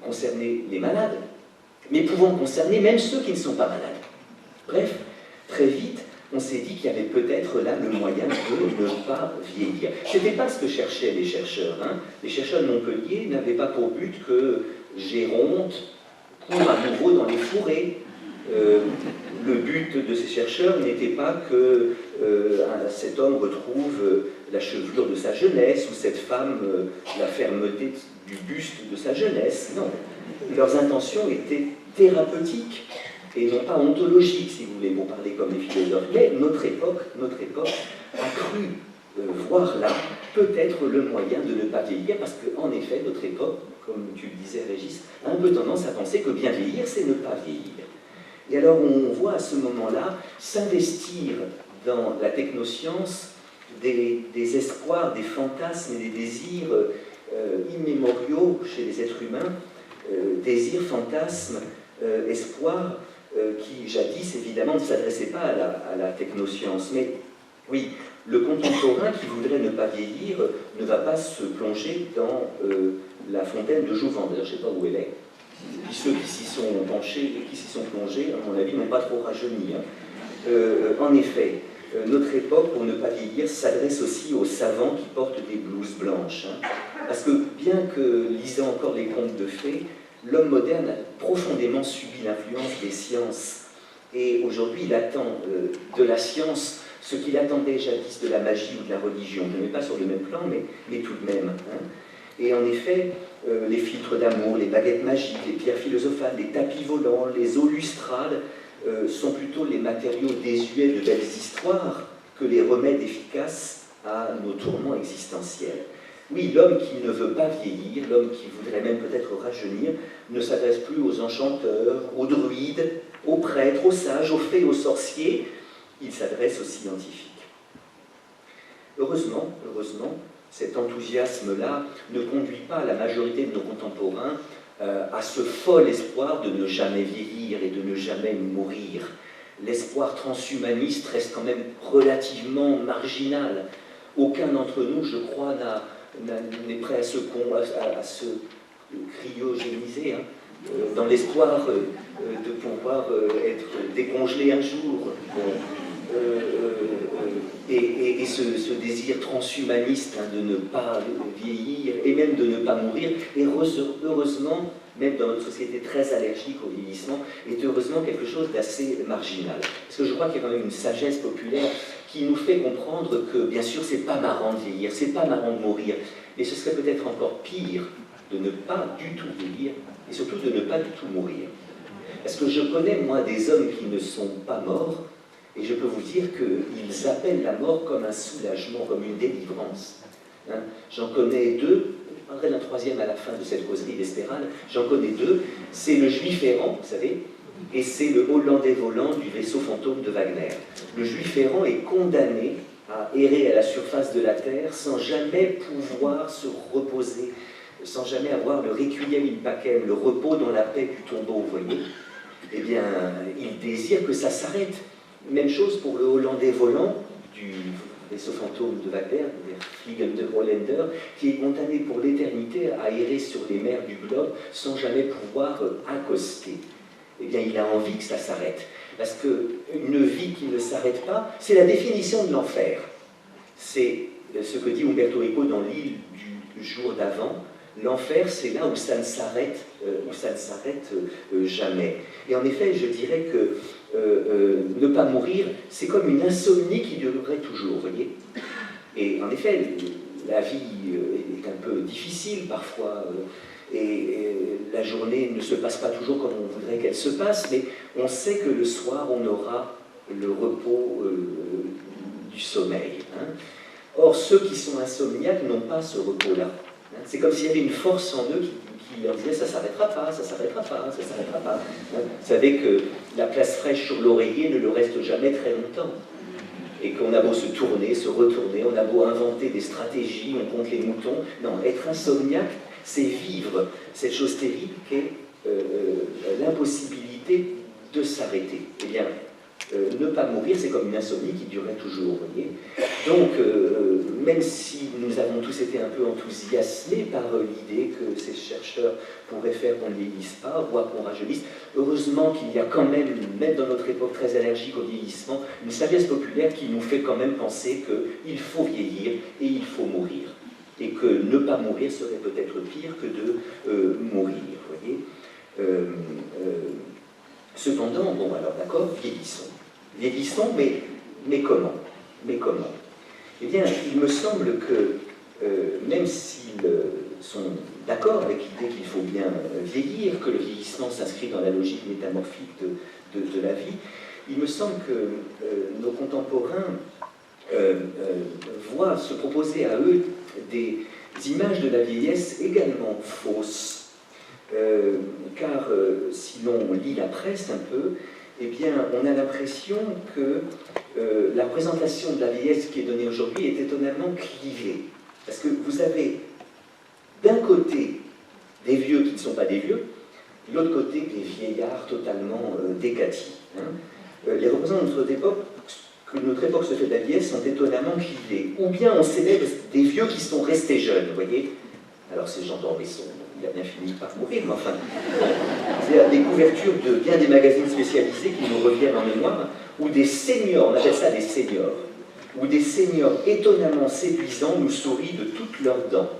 concerner les malades, mais pouvant concerner même ceux qui ne sont pas malades. Bref, très vite, on s'est dit qu'il y avait peut-être là le moyen de ne pas vieillir. Ce n'était pas ce que cherchaient les chercheurs. Hein. Les chercheurs de Montpellier n'avaient pas pour but que Géronte court à nouveau dans les fourrés. Le but de ces chercheurs n'était pas que cet homme retrouve la chevelure de sa jeunesse ou cette femme la fermeté du buste de sa jeunesse. Non. Leurs intentions étaient thérapeutiques et non pas ontologiques, si vous voulez, pour parler comme les philosophes. Mais notre époque a cru voir là peut-être le moyen de ne pas vieillir, parce qu'en effet, notre époque, comme tu le disais Régis, a un peu tendance à penser que bien vieillir, c'est ne pas vieillir. Et alors on voit à ce moment-là s'investir dans la technoscience des espoirs, des fantasmes et des désirs immémoriaux chez les êtres humains, désirs, fantasmes, espoirs qui jadis évidemment ne s'adressaient pas à la technoscience. Mais oui, le contemporain qui voudrait ne pas vieillir ne va pas se plonger dans la fontaine de Jouvence. D'ailleurs, je ne sais pas où elle est. Puis ceux qui s'y sont penchés et qui s'y sont plongés, à mon avis, n'ont pas trop rajeuni. Hein. En effet, notre époque, pour ne pas vieillir, s'adresse aussi aux savants qui portent des blouses blanches. Hein. Parce que, bien que lisant encore les contes de fées, l'homme moderne a profondément subi l'influence des sciences. Et aujourd'hui, il attend de la science ce qu'il attendait jadis de la magie ou de la religion. Je ne mets pas sur le même plan, mais tout de même. Hein. Et en effet, les filtres d'amour, les baguettes magiques, les pierres philosophales, les tapis volants, les eaux lustrales sont plutôt les matériaux désuets de belles histoires que les remèdes efficaces à nos tourments existentiels. Oui, l'homme qui ne veut pas vieillir, l'homme qui voudrait même peut-être rajeunir, ne s'adresse plus aux enchanteurs, aux druides, aux prêtres, aux sages, aux fées, aux sorciers. Il s'adresse aux scientifiques. Heureusement, cet enthousiasme-là ne conduit pas la majorité de nos contemporains à ce fol espoir de ne jamais vieillir et de ne jamais mourir. L'espoir transhumaniste reste quand même relativement marginal. Aucun d'entre nous, je crois, n'est prêt à se cryogéniser, hein, dans l'espoir de pouvoir être décongelé un jour. Et ce désir transhumaniste, hein, de ne pas vieillir et même de ne pas mourir est heureusement même dans notre société très allergique au vieillissement, est heureusement quelque chose d'assez marginal. Parce que je crois qu'il y a quand même une sagesse populaire qui nous fait comprendre que, bien sûr, c'est pas marrant de vieillir, c'est pas marrant de mourir, mais ce serait peut-être encore pire de ne pas du tout vieillir, et surtout de ne pas du tout mourir. Parce que je connais, moi, des hommes qui ne sont pas morts, et je peux vous dire qu'ils appellent la mort comme un soulagement, comme une délivrance. Hein, j'en connais deux, je parlerai d'un troisième à la fin de cette causerie d'Espérane, j'en connais deux, c'est le Juif errant, vous savez, et c'est le Hollandais volant du vaisseau fantôme de Wagner. Le Juif errant est condamné à errer à la surface de la terre sans jamais pouvoir se reposer, sans jamais avoir le requiem in pacem, le repos dans la paix du tombeau, vous voyez. Eh bien, il désire que ça s'arrête. Même chose pour le Hollandais volant du vaisseau fantôme de Wagner, der Fliegende Holländer, qui est condamné pour l'éternité à errer sur les mers du globe sans jamais pouvoir accoster. Eh bien, il a envie que ça s'arrête. Parce qu'une vie qui ne s'arrête pas, c'est la définition de l'enfer. C'est ce que dit Umberto Eco dans l'île du jour d'avant. L'enfer, c'est là où ça ne s'arrête, jamais. Et en effet, je dirais que ne pas mourir, c'est comme une insomnie qui durerait toujours, vous voyez. Et en effet, la vie est un peu difficile parfois, et la journée ne se passe pas toujours comme on voudrait qu'elle se passe, mais on sait que le soir, on aura le repos du sommeil. Hein. Or, ceux qui sont insomniaques n'ont pas ce repos-là. C'est comme s'il y avait une force en eux qui leur disait « ça ne s'arrêtera pas, ça ne s'arrêtera pas, ça ne s'arrêtera pas ». Vous savez que la place fraîche sur l'oreiller ne le reste jamais très longtemps. Et qu'on a beau se tourner, se retourner, on a beau inventer des stratégies, on compte les moutons. Non, être insomniaque, c'est vivre cette chose terrible qu'est l'impossibilité de s'arrêter. Eh bien, ne pas mourir, c'est comme une insomnie qui durerait toujours, vous voyez. Donc, même si nous avons tous été un peu enthousiasmés par l'idée que ces chercheurs pourraient faire qu'on ne vieillisse pas, voire qu'on rajeunisse, heureusement qu'il y a quand même dans notre époque très allergique au vieillissement, une sagesse populaire qui nous fait quand même penser qu'il faut vieillir et il faut mourir. Et que ne pas mourir serait peut-être pire que de mourir, vous voyez. Cependant, bon alors d'accord, vieillissons. Vieillissons, mais comment? Mais comment? Eh bien, il me semble que, même s'ils sont d'accord avec l'idée qu'il faut bien vieillir, que le vieillissement s'inscrit dans la logique métamorphique de la vie, il me semble que nos contemporains voient se proposer à eux des images de la vieillesse également fausses. Car si l'on lit la presse un peu, eh bien, on a l'impression que la présentation de la vieillesse qui est donnée aujourd'hui est étonnamment clivée. Parce que vous avez d'un côté des vieux qui ne sont pas des vieux, de l'autre côté des vieillards totalement décatis. Hein. Les représentants de notre époque se fait de la vieillesse sont étonnamment clivés. Ou bien on célèbre des vieux qui sont restés jeunes, vous voyez. Alors c'est Jean d'Ormesson, il a bien fini par mourir, mais enfin, c'est des couvertures de bien des magazines spécialisés qui nous reviennent en mémoire, ou des seniors, on appelle ça des seniors, où des seniors étonnamment séduisants nous sourient de toutes leurs dents.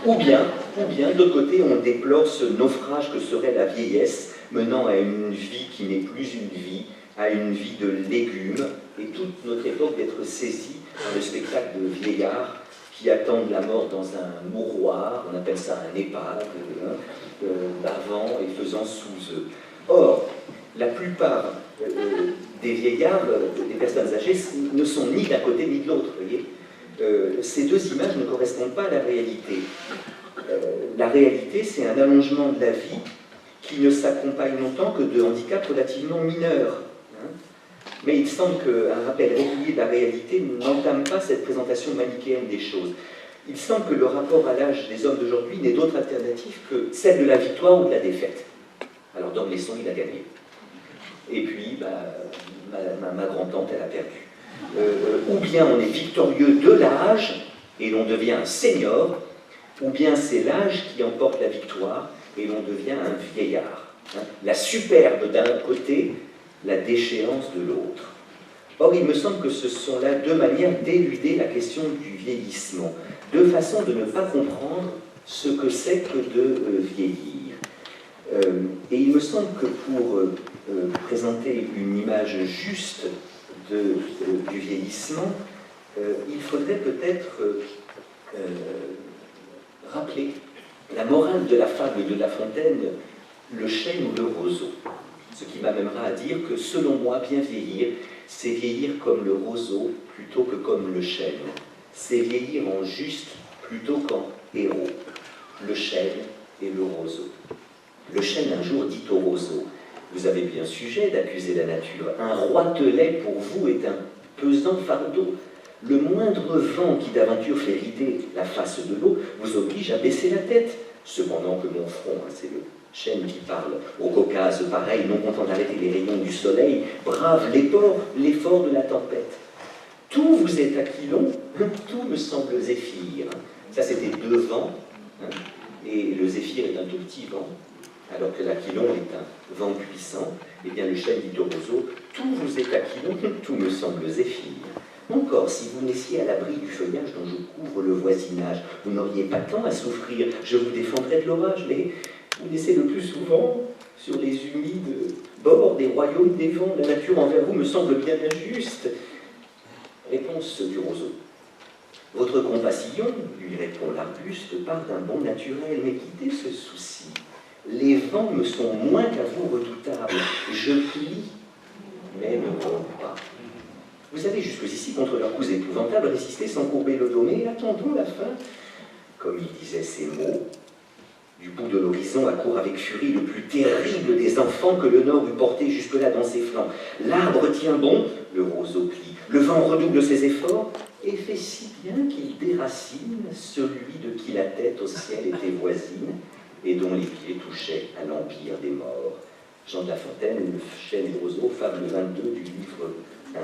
Ou bien, de l'autre côté, on déplore ce naufrage que serait la vieillesse, menant à une vie qui n'est plus une vie, à une vie de légumes, et toute notre époque d'être saisie par le spectacle de vieillards qui attendent la mort dans un mouroir, on appelle ça un EHPAD, bavant et faisant sous eux. Or, la plupart des vieillards, des personnes âgées, ne sont ni d'un côté ni de l'autre, vous voyez. Ces deux images ne correspondent pas à la réalité. La réalité, c'est un allongement de la vie qui ne s'accompagne longtemps que de handicaps relativement mineurs. Hein. Mais il semble qu'un rappel régulier de la réalité n'entame pas cette présentation manichéenne des choses. Il semble que le rapport à l'âge des hommes d'aujourd'hui n'ait d'autre alternative que celle de la victoire ou de la défaite. Alors d'Ormesson, il a gagné. Et puis, ma grand-tante, elle a perdu. Ou bien on est victorieux de l'âge et l'on devient un senior, ou bien c'est l'âge qui emporte la victoire et l'on devient un vieillard. Hein. La superbe d'un côté, la déchéance de l'autre. Or, il me semble que ce sont là deux manières d'éluder la question du vieillissement, deux façons de ne pas comprendre ce que c'est que de vieillir. Et il me semble que pour présenter une image juste du vieillissement, il faudrait peut-être rappeler la morale de la fable de La Fontaine, le chêne ou le roseau. Ce qui m'amènera à dire que, selon moi, bien vieillir, c'est vieillir comme le roseau plutôt que comme le chêne. C'est vieillir en juste plutôt qu'en héros. Le chêne et le roseau. Le chêne un jour dit au roseau: vous avez bien sujet d'accuser la nature. Un roitelet pour vous est un pesant fardeau. Le moindre vent qui d'aventure fait rider la face de l'eau vous oblige à baisser la tête. Cependant que mon front, c'est le chêne qui parle, au Caucase pareil, non content d'arrêter les rayons du soleil, brave l'effort de la tempête. Tout vous est aquilon, tout me semble zéphyr. Ça, c'était deux vents, et le zéphyr est un tout petit vent, alors que l'aquilon est un vent puissant. Eh bien, le chêne dit au roseau: tout vous est aquilon, tout me semble zéphyr. Encore, si vous naissiez à l'abri du feuillage dont je couvre le voisinage, vous n'auriez pas tant à souffrir, je vous défendrais de l'orage, mais vous naissez le plus souvent sur les humides bords des royaumes des vents. La nature envers vous me semble bien injuste. Réponse du roseau: votre compassion, lui répond l'arbuste, part d'un bon naturel, mais quittez ce souci. Les vents me sont moins qu'à vous redoutables. Je plie, mais ne romps pas. Vous avez jusqu'ici, contre leurs coups épouvantables, résisté sans courber le dos, mais attendons la fin. Comme il disait ces mots, du bout de l'horizon accourt avec furie le plus terrible des enfants que le Nord eût porté jusque-là dans ses flancs. L'arbre tient bon, le roseau plie, le vent redouble ses efforts, et fait si bien qu'il déracine celui de qui la tête au ciel était voisine, et dont les pieds touchaient à l'empire des morts. Jean de La Fontaine, Le chêne et le roseau, fable 22 du livre 1.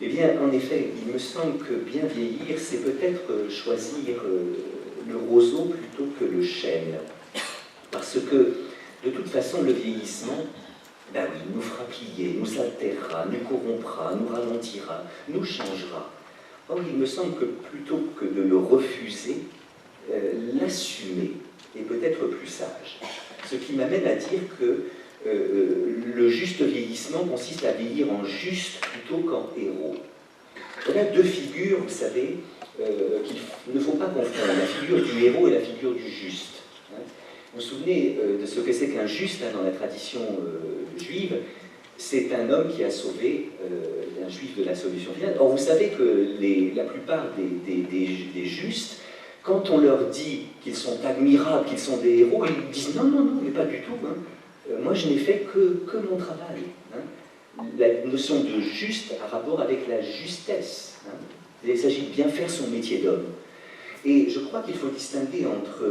Eh bien, en effet, il me semble que bien vieillir, c'est peut-être choisir le roseau plutôt que le chêne. Parce que, de toute façon, le vieillissement, ben oui, nous fera plier, nous altérera, nous corrompra, nous ralentira, nous changera. Or, il me semble que plutôt que de le refuser, l'assumer est peut-être plus sage. Ce qui m'amène à dire que le juste vieillissement consiste à vieillir en juste plutôt qu'en héros. On a deux figures, vous savez, qu'il ne faut pas confondre, la figure du héros et la figure du juste. Vous vous souvenez de ce que c'est qu'un juste dans la tradition juive? C'est un homme qui a sauvé un juif de la solution finale. Or, vous savez que la plupart des justes, quand on leur dit qu'ils sont admirables, qu'ils sont des héros, ils disent non, non, non, mais pas du tout. Moi, je n'ai fait que mon travail. La notion de juste a rapport avec la justesse. Il s'agit de bien faire son métier d'homme. Et je crois qu'il faut distinguer entre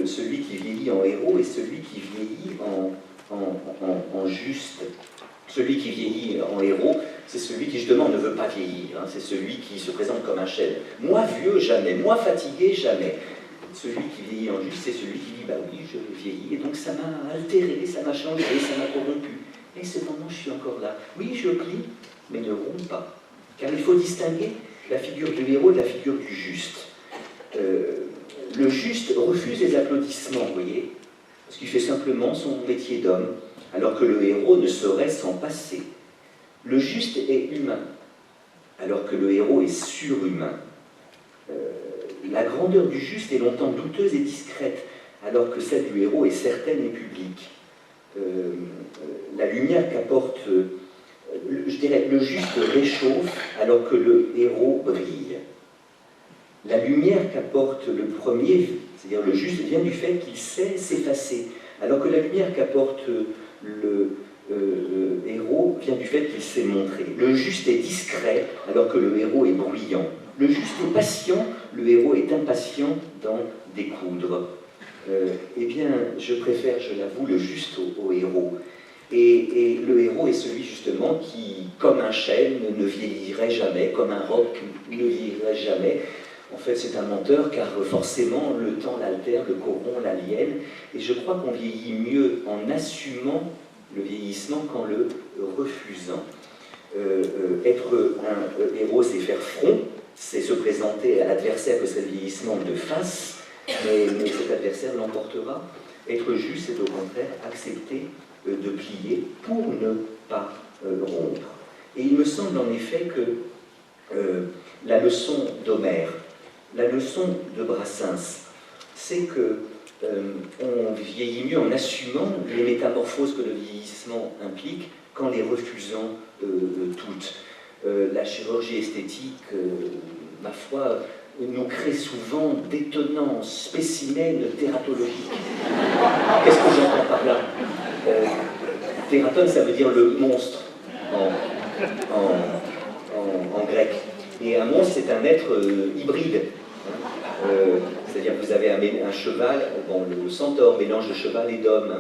celui qui vieillit en héros et celui qui vieillit en juste. Celui qui vieillit en héros, c'est celui qui justement ne veut pas vieillir. C'est celui qui se présente comme un chêne. Moi vieux, jamais. Moi fatigué, jamais. Celui qui vieillit en juste, c'est celui qui dit « bah oui, je vieillis, et donc ça m'a altéré, ça m'a changé, ça m'a corrompu. Et cependant, je suis encore là. Oui, je plie, mais ne romps pas. » Car il faut distinguer la figure du héros de la figure du juste. Le juste refuse les applaudissements, vous voyez, parce qu'il fait simplement son métier d'homme, alors que le héros ne saurait s'en passer. Le juste est humain, alors que le héros est surhumain. La grandeur du juste est longtemps douteuse et discrète, alors que celle du héros est certaine et publique. La lumière qu'apporte, je dirais, le juste réchauffe, alors que le héros brille. La lumière qu'apporte le premier, c'est-à-dire le juste, vient du fait qu'il sait s'effacer, alors que la lumière qu'apporte le héros vient du fait qu'il sait montrer. Le juste est discret, alors que le héros est bruyant. Le juste est patient, le héros est impatient d'en découdre. Eh bien, je préfère, je l'avoue, le juste au héros. Et le héros est celui, justement, qui, comme un chêne, ne vieillirait jamais, comme un roc ne vieillirait jamais. En fait, c'est un menteur, car forcément, le temps l'altère, le corrompt, l'aliène. Et je crois qu'on vieillit mieux en assumant le vieillissement qu'en le refusant. Être un héros, c'est faire front, c'est se présenter à l'adversaire que c'est le vieillissement de face, mais cet adversaire l'emportera. Être juste, c'est au contraire accepter de plier pour ne pas rompre. Et il me semble en effet que la leçon d'Homère, la leçon de Brassens, c'est que on vieillit mieux en assumant les métamorphoses que le vieillissement implique qu'en les refusant toutes. La chirurgie esthétique, ma foi, nous crée souvent d'étonnants spécimens tératologiques. Qu'est-ce que j'entends par là? Tératon, ça veut dire le monstre en grec. Et un monstre, c'est un être hybride. C'est-à-dire que vous avez un cheval, bon, le centaure, mélange de cheval et d'homme.